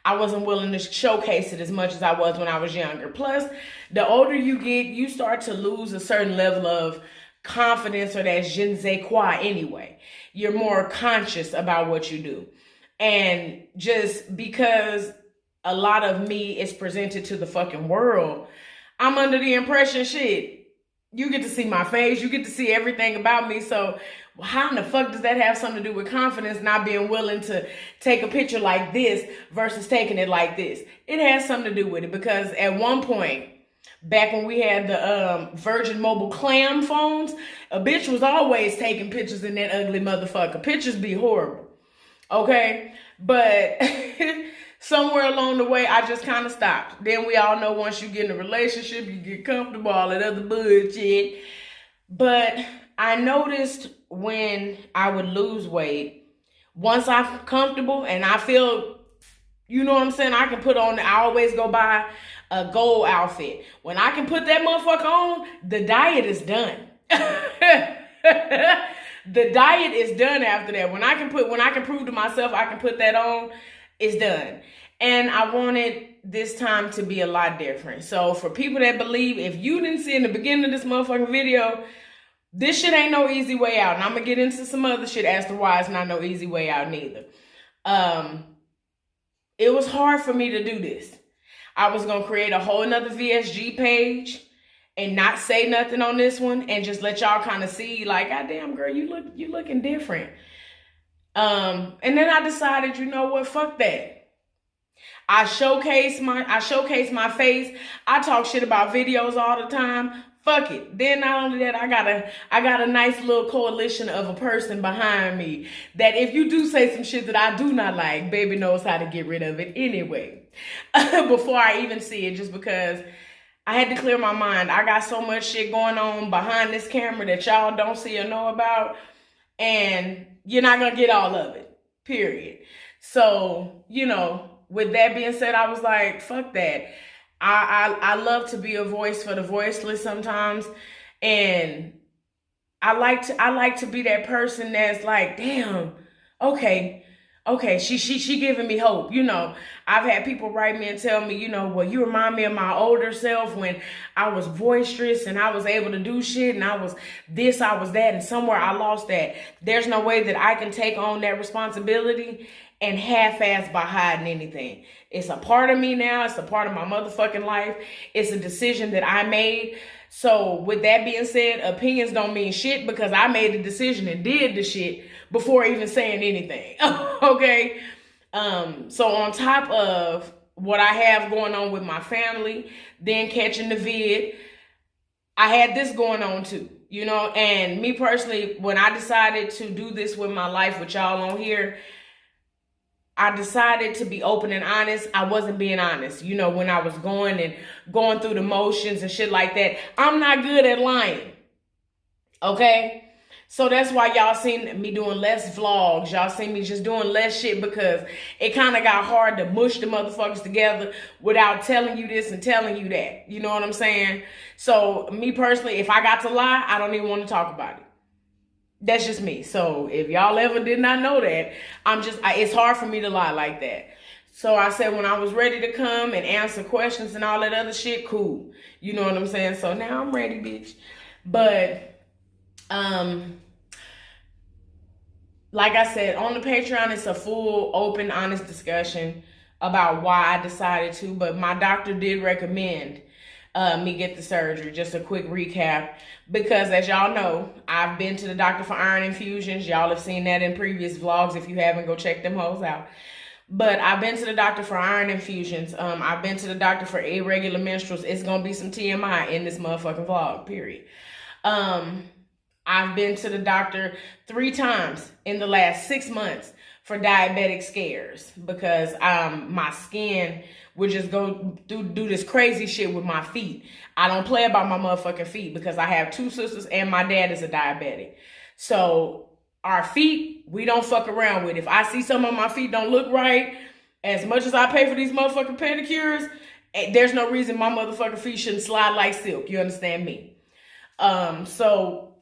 I wasn't willing to showcase it as much as I was when I was younger. Plus, the older you get, you start to lose a certain level of confidence, or that je ne sais quoi anyway. You're more conscious about what you do. And just because a lot of me is presented to the fucking world, I'm under the impression, shit, you get to see my face, you get to see everything about me. So how in the fuck does that have something to do with confidence, not being willing to take a picture like this versus taking it like this? It has something to do with it, because at one point, back when we had the Virgin Mobile clam phones, a bitch was always taking pictures in that ugly motherfucker. Pictures be horrible. Okay, but somewhere along the way, I just kind of stopped. Then we all know once you get in a relationship, you get comfortable, all that other bullshit. But I noticed when I would lose weight, once I'm comfortable and I feel, you know what I'm saying, I can put on, I always go buy a gold outfit. When I can put that motherfucker on, the diet is done. The diet is done after that. When I can prove to myself I can put that on, it's done. And I wanted this time to be a lot different. So for people that believe, if you didn't see in the beginning of this motherfucking video, this shit ain't no easy way out. And I'm gonna get into some other shit as to why it's not no easy way out neither. It was hard for me to do this. I was gonna create a whole nother VSG page and not say nothing on this one, and just let y'all kind of see, like, goddamn girl, you looking different. And then I decided, you know what, fuck that. I showcase my face. I talk shit about videos all the time. Fuck it. Then not only that, I got a nice little coalition of a person behind me that if you do say some shit that I do not like, baby knows how to get rid of it anyway. Before I even see it, just because I had to clear my mind. I got so much shit going on behind this camera that y'all don't see or know about, and you're not gonna get all of it, period. So, you know, with that being said, I was like, fuck that. I love to be a voice for the voiceless sometimes, and I like to be that person that's like, damn, okay, she giving me hope. You know, I've had people write me and tell me, you know, well, you remind me of my older self when I was boisterous and I was able to do shit and I was this, I was that, and somewhere I lost that. There's no way that I can take on that responsibility and half-ass by hiding anything. It's a part of me now. It's a part of my motherfucking life. It's a decision that I made. So with that being said, opinions don't mean shit because I made the decision and did the shit before even saying anything. Okay? So on top of what I have going on with my family, then catching the vid, I had this going on too, you know? And me personally, when I decided to do this with my life with y'all on here, I decided to be open and honest. I wasn't being honest, you know, when I was going through the motions and shit like that. I'm not good at lying, okay? So that's why y'all seen me doing less vlogs. Y'all seen me just doing less shit because it kind of got hard to mush the motherfuckers together without telling you this and telling you that. You know what I'm saying? So me personally, if I got to lie, I don't even want to talk about it. That's just me. So if y'all ever did not know that, it's hard for me to lie like that. So I said when I was ready to come and answer questions and all that other shit, cool. You know what I'm saying? So now I'm ready, bitch. But, like I said, on the Patreon, it's a full, open, honest discussion about why I decided to. But my doctor did recommend me get the surgery. Just a quick recap. Because as y'all know, I've been to the doctor for iron infusions. Y'all have seen that in previous vlogs. If you haven't, go check them hoes out. But I've been to the doctor for iron infusions. I've been to the doctor for irregular menstruals. It's going to be some TMI in this motherfucking vlog, period. I've been to the doctor 3 times in the last 6 months for diabetic scares because my skin would just go do this crazy shit with my feet. I don't play about my motherfucking feet because I have 2 sisters and my dad is a diabetic. So our feet, we don't fuck around with. If I see some of my feet don't look right, as much as I pay for these motherfucking pedicures, there's no reason my motherfucking feet shouldn't slide like silk. You understand me? So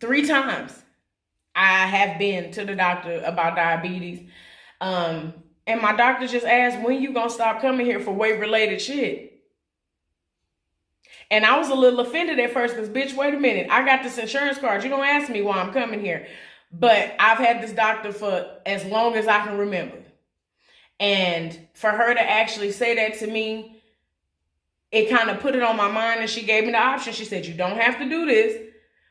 3 times I have been to the doctor about diabetes. And my doctor just asked, when you gonna stop coming here for weight-related shit? And I was a little offended at first because, bitch, wait a minute. I got this insurance card. You don't ask me why I'm coming here. But I've had this doctor for as long as I can remember. And for her to actually say that to me, it kind of put it on my mind, and she gave me the option. She said, you don't have to do this,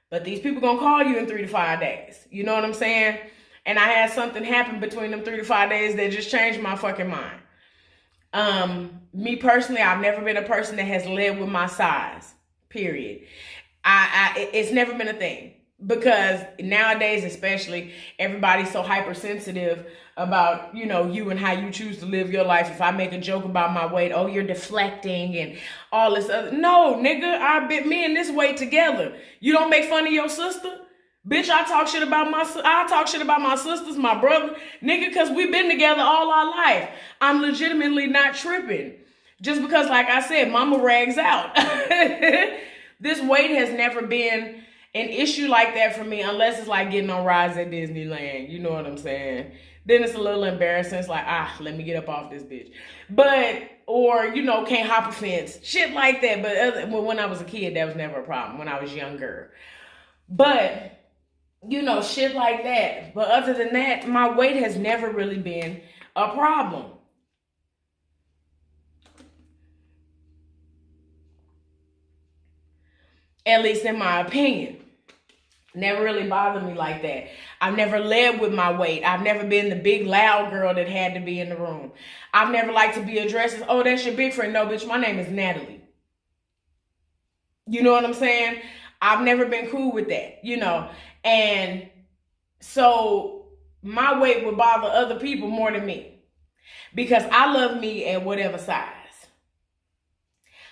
but these people gonna call you in 3 to 5 days. You know what I'm saying? And I had something happen between them 3 to 5 days that just changed my fucking mind. Me personally, I've never been a person that has led with my size, period. It's never been a thing because nowadays, especially, everybody's so hypersensitive about, you know, you and how you choose to live your life. If I make a joke about my weight, oh, you're deflecting and all this other. No, nigga, me and this weight together. You don't make fun of your sister? Bitch, I talk shit about my sisters, my brother, nigga, because we've been together all our life. I'm legitimately not tripping. Just because, like I said, mama rags out. This weight has never been an issue like that for me unless it's like getting on rides at Disneyland. You know what I'm saying? Then it's a little embarrassing. It's like, let me get up off this bitch. Or, you know, can't hop a fence. Shit like that. But when I was a kid, that was never a problem. When I was younger. But you know, shit like that. But other than that, my weight has never really been a problem. At least in my opinion. Never really bothered me like that. I've never led with my weight. I've never been the big loud girl that had to be in the room. I've never liked to be addressed as, oh, that's your big friend. No, bitch, my name is Natalie. You know what I'm saying? I've never been cool with that, you know. And so my weight would bother other people more than me because I love me at whatever size.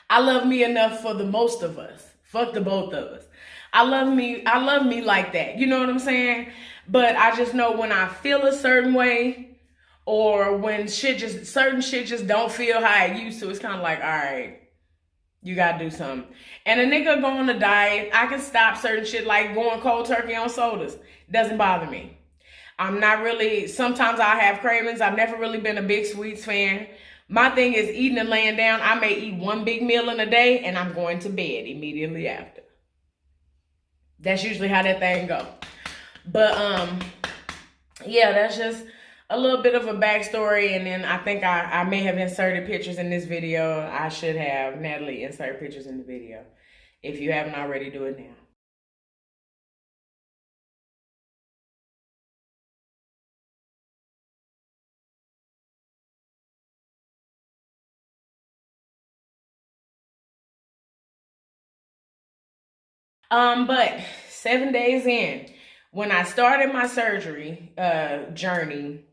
I love me enough for the most of us. Fuck the both of us. I love me like that. You know what I'm saying? But I just know when I feel a certain way or when certain shit just don't feel how it used to, it's kind of like, all right, you gotta do something. And a nigga go on a diet, I can stop certain shit like going cold turkey on sodas. Doesn't bother me. I'm not really, sometimes I have cravings. I've never really been a big sweets fan. My thing is eating and laying down. I may eat one big meal in a day and I'm going to bed immediately after. That's usually how that thing go. But yeah, that's just a little bit of a backstory. And then I think I may have inserted pictures in this video. I should have Natalie insert pictures in the video. If you haven't already, do it now. But 7 days in, when I started my surgery journey,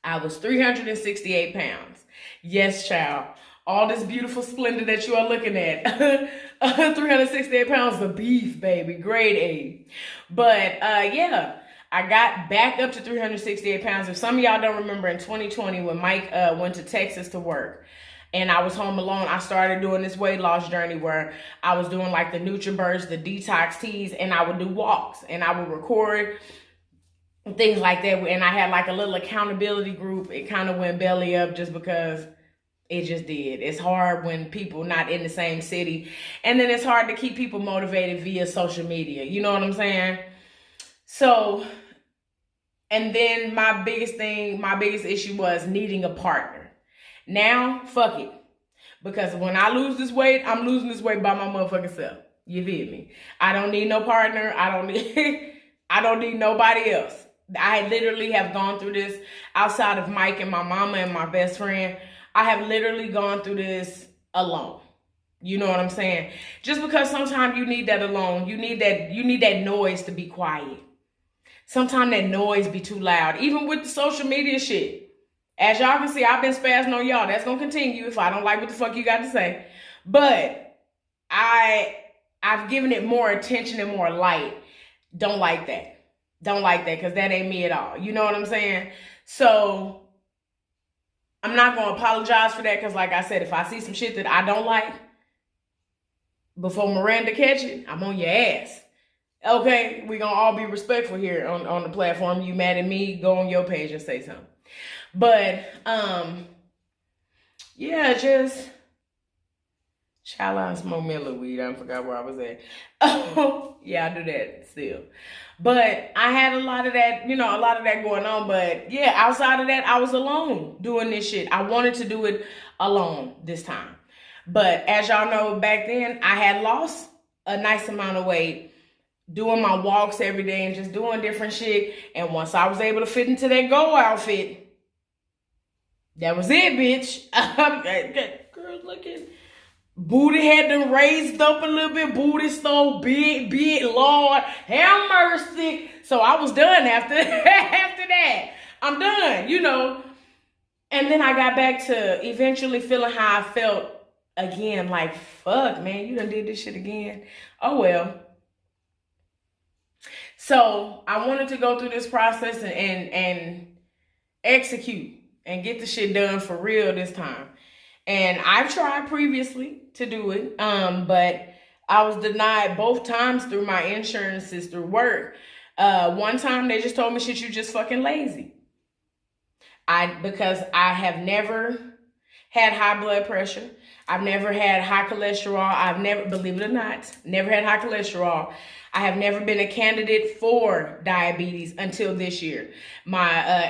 I was 368 pounds. Yes, child. All this beautiful splendor that you are looking at. 368 pounds of beef, baby. Grade A. But yeah, I got back up to 368 pounds. If some of y'all don't remember, in 2020 when Mike went to Texas to work, and I was home alone, I started doing this weight loss journey where I was doing like the NutriBurst, the detox teas, and I would do walks and I would record things like that. And I had like a little accountability group. It kind of went belly up just because it just did. It's hard when people not in the same city. And then it's hard to keep people motivated via social media. You know what I'm saying? So, and then my biggest issue was needing a partner. Now, fuck it. Because when I lose this weight, I'm losing this weight by my motherfucking self. You feel me? I don't need no partner. I don't need nobody else. I literally have gone through this outside of Mike and my mama and my best friend. I have literally gone through this alone. You know what I'm saying? Just because sometimes you need that alone. You need that noise to be quiet. Sometimes that noise be too loud. Even with the social media shit. As y'all can see, I've been spazzing on y'all. That's going to continue if I don't like what the fuck you got to say. But I've given it more attention and more light. Don't like that. Don't like that because that ain't me at all. You know what I'm saying? So I'm not going to apologize for that because like I said, if I see some shit that I don't like, before Miranda catch it, I'm on your ass. Okay? We're going to all be respectful here on the platform. You mad at me, go on your page and say something. But, yeah, just, child, I smoke Miller weed. I forgot where I was at. Oh, yeah, I do that still. But I had a lot of that going on. But, yeah, outside of that, I was alone doing this shit. I wanted to do it alone this time. But as y'all know, back then, I had lost a nice amount of weight doing my walks every day and just doing different shit. And once I was able to fit into that Go outfit, that was it, bitch. Girl, looking. Booty had them raised up a little bit. Booty so big, Lord. Have mercy. So I was done after that. I'm done, you know. And then I got back to eventually feeling how I felt again. Like, fuck, man, you done did this shit again. Oh, well. So I wanted to go through this process and execute. And get the shit done for real this time. And I've tried previously to do it. But I was denied both times through my insurances through work. One time they just told me, shit, you just fucking lazy. Because I have never had high blood pressure. I've never had high cholesterol. I've never, believe it or not, never had high cholesterol. I have never been a candidate for diabetes until this year. My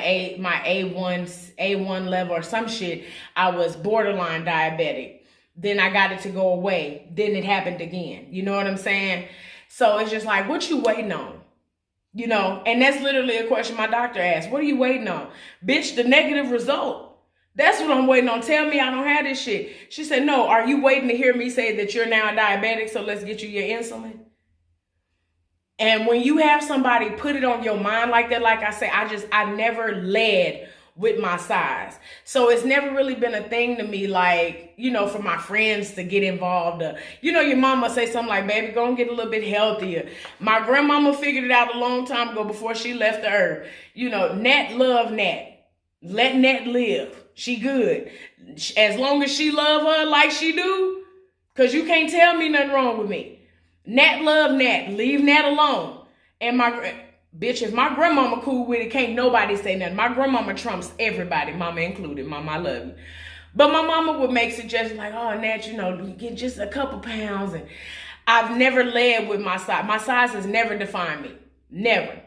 A1 level or some shit, I was borderline diabetic. Then I got it to go away. Then it happened again. You know what I'm saying? So it's just like, what you waiting on? You know, and that's literally a question my doctor asked. What are you waiting on? Bitch, the negative result. That's what I'm waiting on. Tell me I don't have this shit. She said, no, are you waiting to hear me say that you're now diabetic, so let's get you your insulin? And when you have somebody put it on your mind like that, like I say, I never led with my size. So it's never really been a thing to me, like, you know, for my friends to get involved. You know, your mama say something like, baby, go and get a little bit healthier. My grandmama figured it out a long time ago before she left the earth. You know, Nat loved Nat. Let Nat live. She good. As long as she love her like she do, because you can't tell me nothing wrong with me. Nat love Nat. Leave Nat alone. And bitch, if my grandmama cool with it, can't nobody say nothing. My grandmama trumps everybody, mama included. Mama, I love you. But my mama would make suggestions like, oh, Nat, you know, get just a couple pounds. And I've never led with my size. My size has never defined me. Never.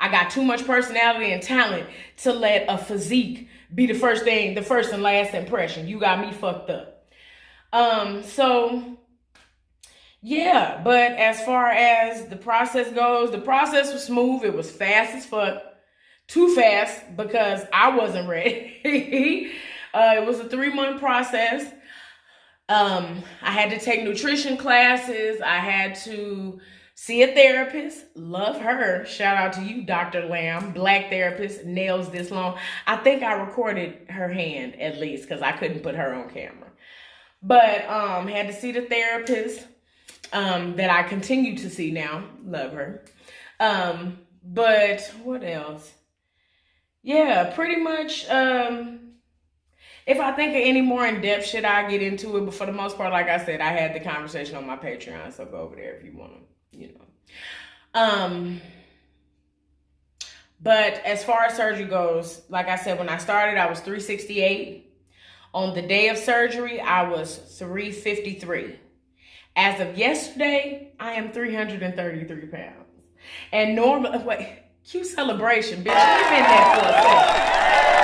I got too much personality and talent to let a physique be the first and last impression. You got me fucked up. So yeah, but as far as the process goes, the process was smooth. It was fast as fuck. Too fast because I wasn't ready. It was a 3-month process. I had to take nutrition classes. I had to see a therapist. Love her. Shout out to you, Dr. Lamb. Black therapist, nails this long. I think I recorded her hand at least because I couldn't put her on camera. But had to see the therapist that I continue to see now. Love her. But what else? Yeah, pretty much. If I think of any more in-depth shit, I'll get into it. But for the most part, like I said, I had the conversation on my Patreon. So go over there if you want to, you know. But as far as surgery goes, like I said, when I started, I was 368. On the day of surgery, I was 353. As of yesterday, I am 333 pounds. And normally, wait, cue celebration, bitch. We've been there for a second.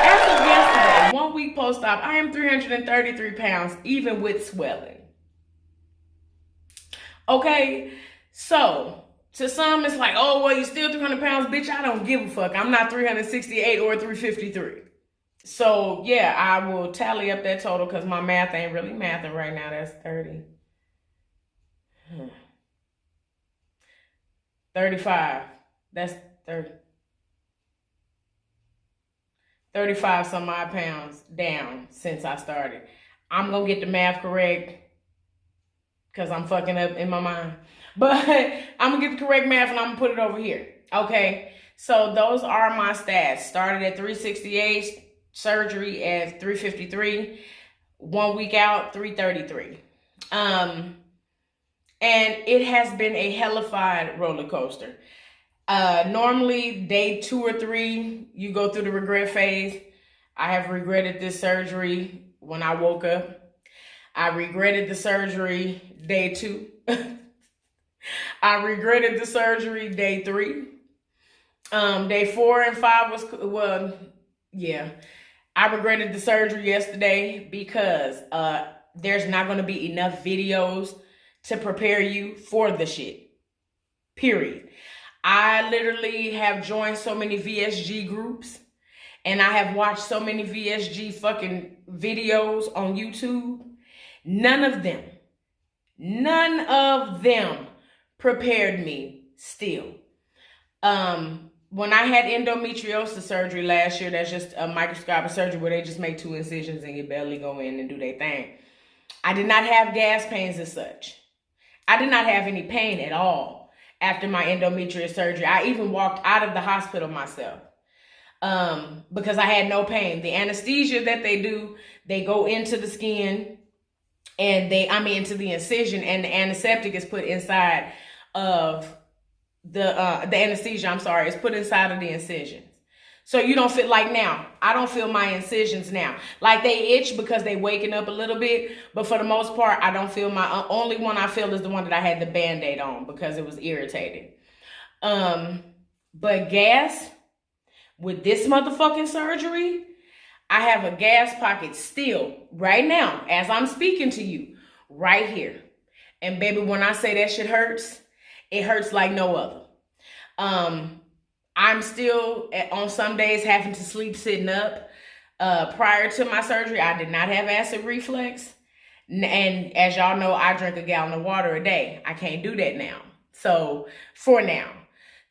As of yesterday, 1 week post-op, I am 333 pounds, even with swelling. Okay, so to some, it's like, oh, well, you're still 300 pounds. Bitch, I don't give a fuck. I'm not 368 or 353. So, yeah, I will tally up that total because my math ain't really mathing right now. That's 30. 35. That's 30. 35 some odd pounds down since I started. I'm going to get the math correct because I'm fucking up in my mind. But I'm going to get the correct math and I'm going to put it over here. Okay. So those are my stats. Started at 368, surgery at 353, 1 week out, 333. And it has been a hellified roller coaster. Normally day 2 or 3, you go through the regret phase. I have regretted this surgery when I woke up. I regretted the surgery day 2. I regretted the surgery day 3. Day 4 and 5 was, yeah. I regretted the surgery yesterday because there's not going to be enough videos to prepare you for the shit. Period. I literally have joined so many VSG groups and I have watched so many VSG fucking videos on YouTube. None of them prepared me still. When I had endometriosis surgery last year, that's just a microscopic surgery where they just make 2 incisions and your belly go in and do their thing. I did not have gas pains as such. I did not have any pain at all after my endometriosis surgery. I even walked out of the hospital myself because I had no pain. The anesthesia that they do, they go into the skin and into the incision, and the antiseptic is put inside of the anesthesia, is put inside of the incisions. So you don't feel like now. I don't feel my incisions now. Like they itch because they waking up a little bit. But for the most part, I don't feel my, only one I feel is the one that I had the Band-Aid on because it was irritating. But gas, with this motherfucking surgery, I have a gas pocket still right now as I'm speaking to you right here. And baby, when I say that shit hurts, it hurts like no other. I'm still on some days having to sleep sitting up. Prior to my surgery, I did not have acid reflux. And as y'all know, I drink a gallon of water a day. I can't do that now. So for now.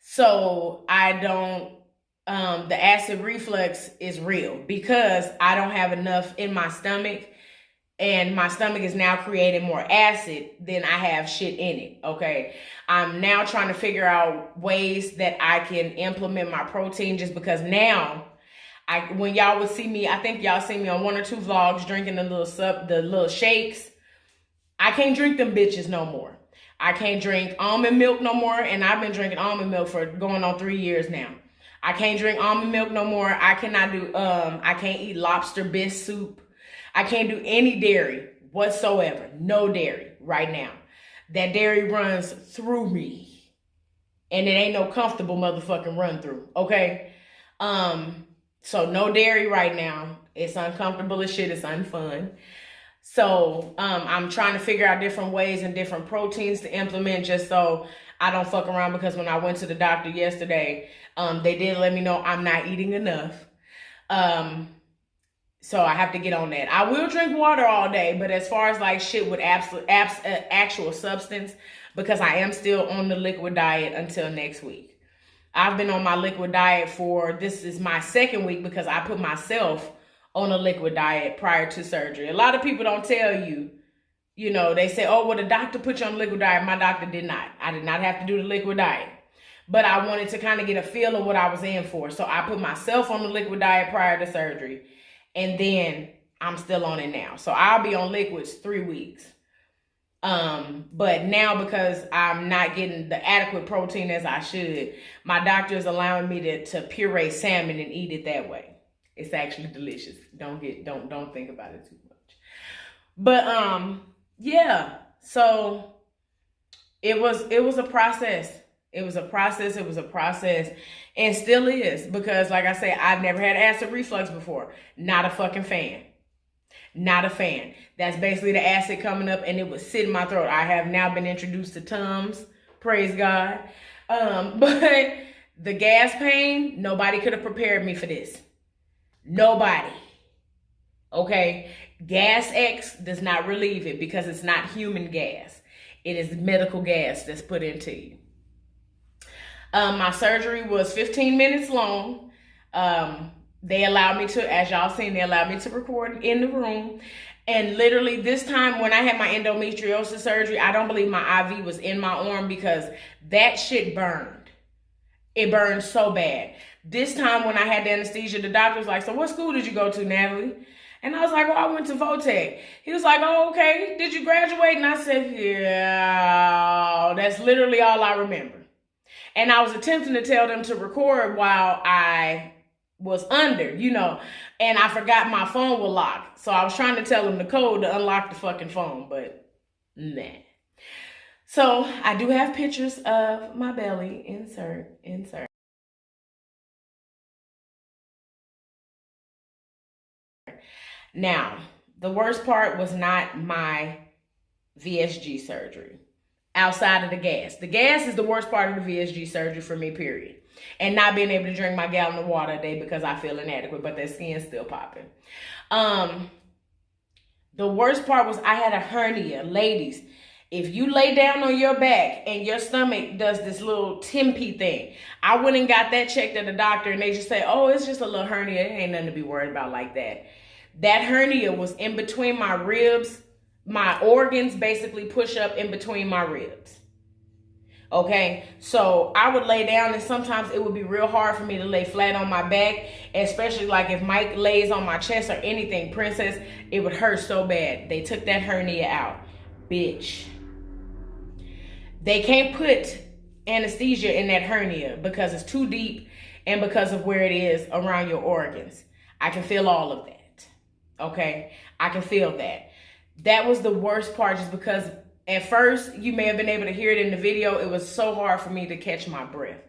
So I don't, the acid reflux is real because I don't have enough in my stomach. And my stomach is now creating more acid than I have shit in it, okay? I'm now trying to figure out ways that I can implement my protein just because now When y'all would see me, I think y'all see me on 1 or 2 vlogs drinking the little shakes. I can't drink them bitches no more. I can't drink almond milk no more, and I've been drinking almond milk for going on 3 years now. I can't drink almond milk no more. I cannot do, I can't eat lobster bisque soup. I can't do any dairy whatsoever. No dairy right now. That dairy runs through me. And it ain't no comfortable motherfucking run through, okay? So no dairy right now. It's uncomfortable as shit. It's unfun. So I'm trying to figure out different ways and different proteins to implement just so I don't fuck around, because when I went to the doctor yesterday, they did let me know I'm not eating enough. So I have to get on that. I will drink water all day, but as far as like shit with actual substance, because I am still on the liquid diet until next week. I've been on my liquid diet this is my 2nd week, because I put myself on a liquid diet prior to surgery. A lot of people don't tell you, they say, oh, well, the doctor put you on liquid diet. My doctor did not. I did not have to do the liquid diet. But I wanted to kind of get a feel of what I was in for. So I put myself on the liquid diet prior to surgery. And then I'm still on it now. So I'll be on liquids 3 weeks. But now, because I'm not getting the adequate protein as I should, my doctor is allowing me to puree salmon and eat it that way. It's actually delicious. Don't think about it too much. But yeah. So it was a process. It was a process, and still is, because like I say, I've never had acid reflux before. Not a fucking fan. Not a fan. That's basically the acid coming up and it would sit in my throat. I have now been introduced to Tums. Praise God. But the gas pain, nobody could have prepared me for this. Nobody. Okay? Gas X does not relieve it, because it's not human gas. It is medical gas that's put into you. My surgery was 15 minutes long. They allowed me to, as y'all seen, they allowed me to record in the room. And literally this time when I had my endometriosis surgery, I don't believe my IV was in my arm, because that shit burned. It burned so bad. This time when I had the anesthesia, the doctor was like, so what school did you go to, Natalie? And I was like, well, I went to Votech. He was like, oh, okay. Did you graduate? And I said, yeah, that's literally all I remember. And I was attempting to tell them to record while I was under, and I forgot my phone was locked. So I was trying to tell them the code to unlock the fucking phone, but nah. So I do have pictures of my belly. Insert. Now, the worst part was not my VSG surgery. Outside of the gas. The gas is the worst part of the VSG surgery for me, period. And not being able to drink my gallon of water a day because I feel inadequate, but that skin's still popping. The worst part was I had a hernia. Ladies, if you lay down on your back and your stomach does this little tempy thing, I went and got that checked at the doctor, and they just say, oh, it's just a little hernia. It ain't nothing to be worried about like that. That hernia was in between my ribs. My organs basically push up in between my ribs. Okay, so I would lay down, and sometimes it would be real hard for me to lay flat on my back, especially like if Mike lays on my chest or anything, Princess, it would hurt so bad. They took that hernia out. Bitch. They can't put anesthesia in that hernia because it's too deep and because of where it is around your organs. I can feel all of that. Okay, I can feel that. That was the worst part, just because at first, you may have been able to hear it in the video, it was so hard for me to catch my breath.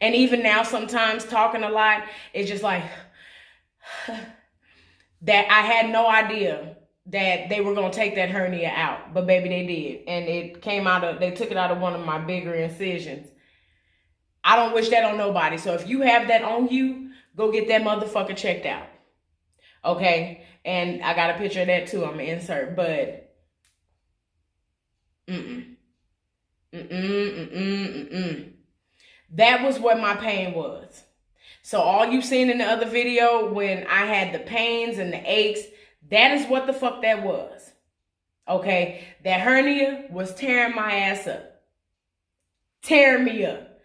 And even now, sometimes talking a lot, it's just like, that I had no idea that they were going to take that hernia out. But baby, they did. And it came out of, they took it out of one of my bigger incisions. I don't wish that on nobody. So if you have that on you, go get that motherfucker checked out. Okay? And I got a picture of that too. I'm going to insert. But, that was what my pain was. So all you've seen in the other video when I had the pains and the aches, that is what the fuck that was. Okay? That hernia was tearing my ass up. Tearing me up.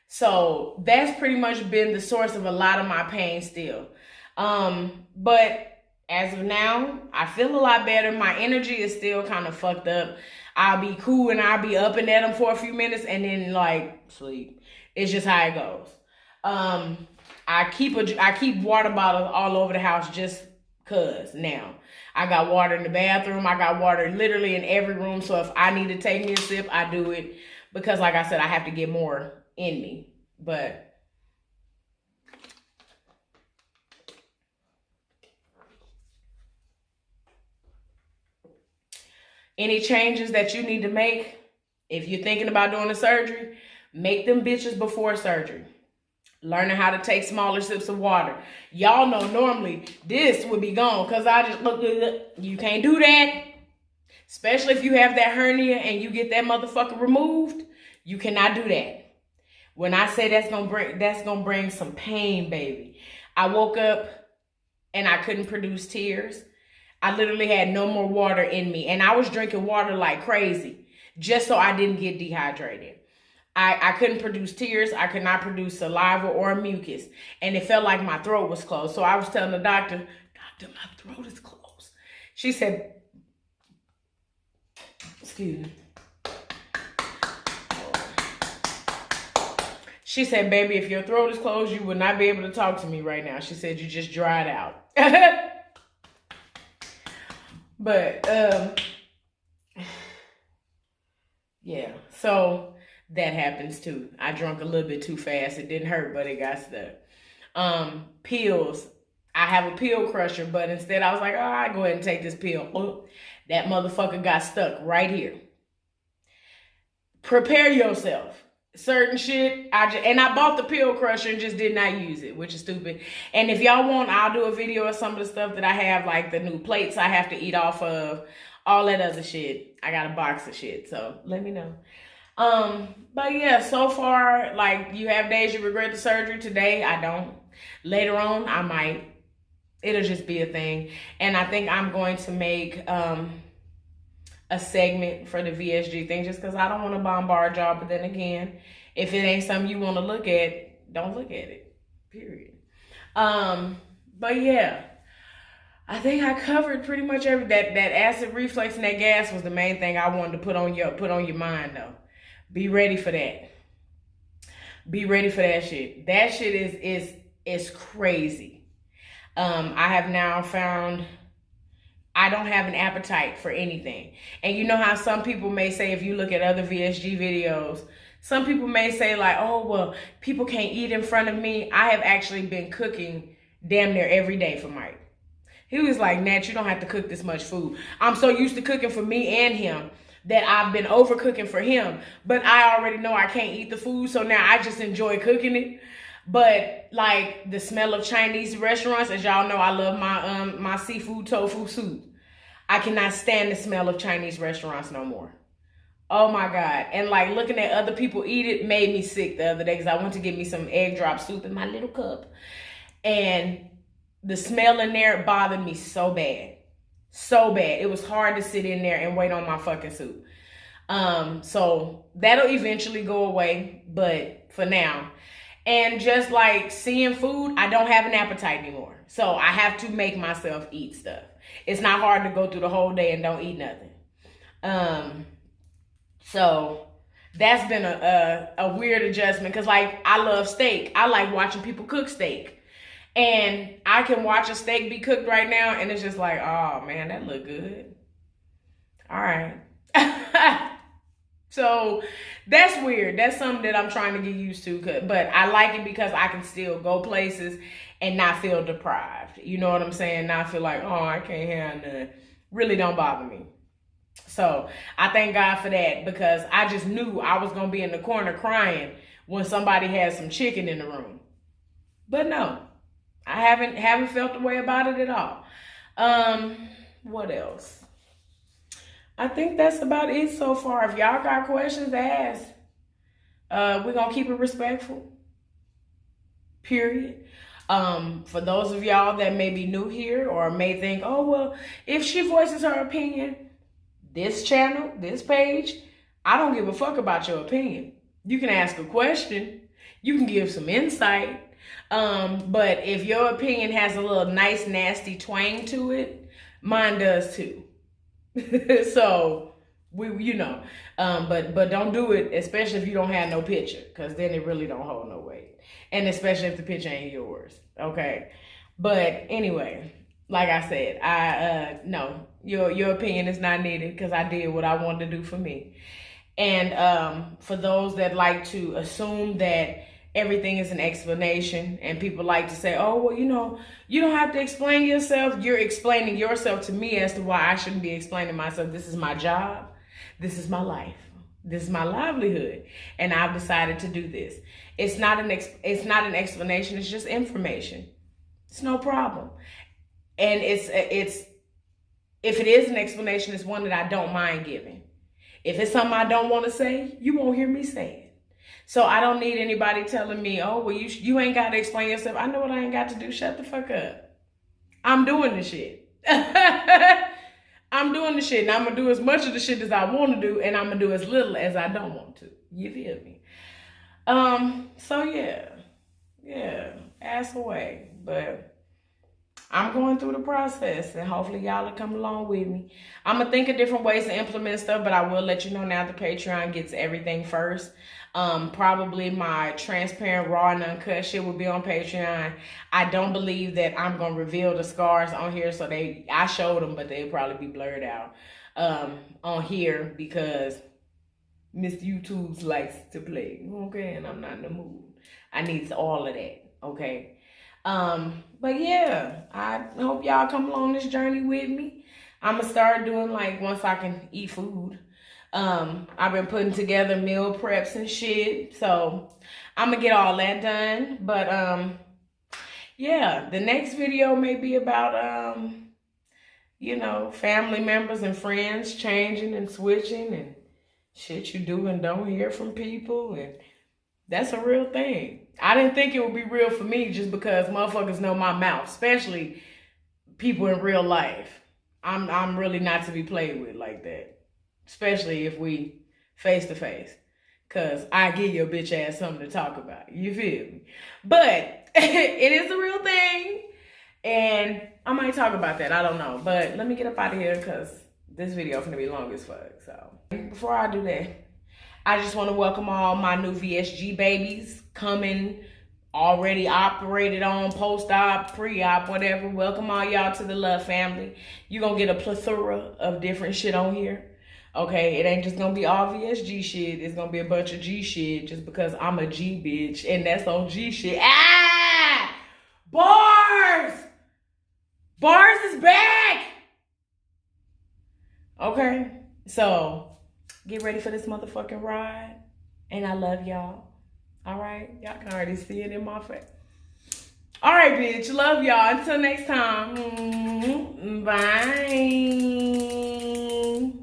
So that's pretty much been the source of a lot of my pain still. But as of now, I feel a lot better. My energy is still kind of fucked up. I'll be cool and I'll be up and at them for a few minutes and then like sleep. It's just how it goes. I keep water bottles all over the house just cause now. I got water in the bathroom. I got water literally in every room. So if I need to take me a sip, I do it. Because like I said, I have to get more in me. But any changes that you need to make, if you're thinking about doing a surgery, make them bitches before surgery. Learning how to take smaller sips of water. Y'all know normally this would be gone because I just look. You can't do that. Especially if you have that hernia and you get that motherfucker removed. You cannot do that. When I say that's gonna bring some pain, baby. I woke up and I couldn't produce tears. I literally had no more water in me. And I was drinking water like crazy just so I didn't get dehydrated. I couldn't produce tears. I could not produce saliva or mucus. And it felt like my throat was closed. So I was telling the doctor, "Doctor, my throat is closed." She said, excuse me. She said, "Baby, if your throat is closed, you would not be able to talk to me right now." She said, "You just dried out." But, yeah, so that happens too. I drank a little bit too fast. It didn't hurt, but it got stuck. Pills. I have a pill crusher, but instead I was like, I go ahead and take this pill. Oh, that motherfucker got stuck right here. Prepare yourself. Certain shit, I bought the pill crusher and just did not use it, which is stupid. And if y'all want, I'll do a video of some of the stuff that I have, like the new plates I have to eat off of, all that other shit. I got a box of shit, so let me know. But yeah, so far, like, you have days you regret the surgery. Today, I don't. Later on, I might. It'll just be a thing. And I think I'm going to make a segment for the VSG thing just because I don't want to bombard y'all. But then again, if it ain't something you want to look at, don't look at it. Period. But yeah, I think I covered pretty much everything. That acid reflux and that gas was the main thing I wanted to put on your mind though. Be ready for that. Be ready for that shit. That shit is crazy. I have now found I don't have an appetite for anything. And you know how some people may say, if you look at other VSG videos, some people may say like, "Oh, well, people can't eat in front of me." I have actually been cooking damn near every day for Mike. He was like, "Nat, you don't have to cook this much food." I'm so used to cooking for me and him that I've been overcooking for him. But I already know I can't eat the food, so now I just enjoy cooking it. But like the smell of Chinese restaurants, as y'all know, I love my seafood tofu soup. I cannot stand the smell of Chinese restaurants no more. Oh my God. And like looking at other people eat it made me sick the other day because I went to get me some egg drop soup in my little cup. And the smell in there bothered me so bad. So bad. It was hard to sit in there and wait on my fucking soup. So that'll eventually go away, but for now. And just like seeing food, I don't have an appetite anymore. So I have to make myself eat stuff. It's not hard to go through the whole day and don't eat nothing. So that's been a weird adjustment because like I love steak. I like watching people cook steak. And I can watch a steak be cooked right now and it's just like, oh man, that look good. All right. So that's weird. That's something that I'm trying to get used to. But I like it because I can still go places and not feel deprived. You know what I'm saying? Not feel like, oh, I can't have none. Really don't bother me. So I thank God for that because I just knew I was going to be in the corner crying when somebody had some chicken in the room. But no, I haven't felt the way about it at all. What else? I think that's about it so far. If y'all got questions, ask. We're going to keep it respectful. Period. For those of y'all that may be new here or may think, oh, well, if she voices her opinion, this channel, this page, I don't give a fuck about your opinion. You can ask a question. You can give some insight. But if your opinion has a little nice, nasty twang to it, mine does too. So but don't do it, especially if you don't have no picture, because then it really don't hold no weight, and especially if the picture ain't yours. Okay, but anyway, like I said, no, your opinion is not needed because I did what I wanted to do for me. And for those that like to assume that everything is an explanation, and people like to say, oh, well, you don't have to explain yourself. You're explaining yourself to me as to why I shouldn't be explaining myself. This is my job. This is my life. This is my livelihood. And I've decided to do this. It's not an explanation. It's just information. It's no problem. And if it is an explanation, it's one that I don't mind giving. If it's something I don't want to say, you won't hear me say it. So I don't need anybody telling me, oh, well, you ain't got to explain yourself. I know what I ain't got to do. Shut the fuck up. I'm doing the shit. I'm doing the shit, and I'm going to do as much of the shit as I want to do, and I'm going to do as little as I don't want to. You feel me? So yeah, ass away. But I'm going through the process, and hopefully y'all will come along with me. I'm going to think of different ways to implement stuff, but I will let you know now the Patreon gets everything first. Probably my transparent, raw, and uncut shit will be on Patreon. I don't believe that I'm going to reveal the scars on here, so I showed them, but they'll probably be blurred out on here because Miss YouTube's likes to play, okay, and I'm not in the mood. I need all of that, okay? But yeah, I hope y'all come along this journey with me. I'm gonna start doing, like, once I can eat food. I've been putting together meal preps and shit, so I'm gonna get all that done. But yeah, the next video may be about family members and friends changing and switching and shit you do and don't hear from people, and that's a real thing. I didn't think it would be real for me just because motherfuckers know my mouth, especially people in real life. I'm really not to be played with like that, especially if we face to face, because I give your bitch ass something to talk about. You feel me? But it is a real thing, and I might talk about that. I don't know. But let me get up out of here because this video is going to be long as fuck. So before I do that, I just want to welcome all my new VSG babies coming, already operated on, post-op, pre-op, whatever. Welcome all y'all to the Love family. You're going to get a plethora of different shit on here. Okay, it ain't just going to be all VSG shit. It's going to be a bunch of G shit just because I'm a G bitch and that's on G shit. Ah! Bars! Bars is back! Okay, so get ready for this motherfucking ride. And I love y'all. All right? Y'all can already see it in my face. All right, bitch. Love y'all. Until next time. Bye.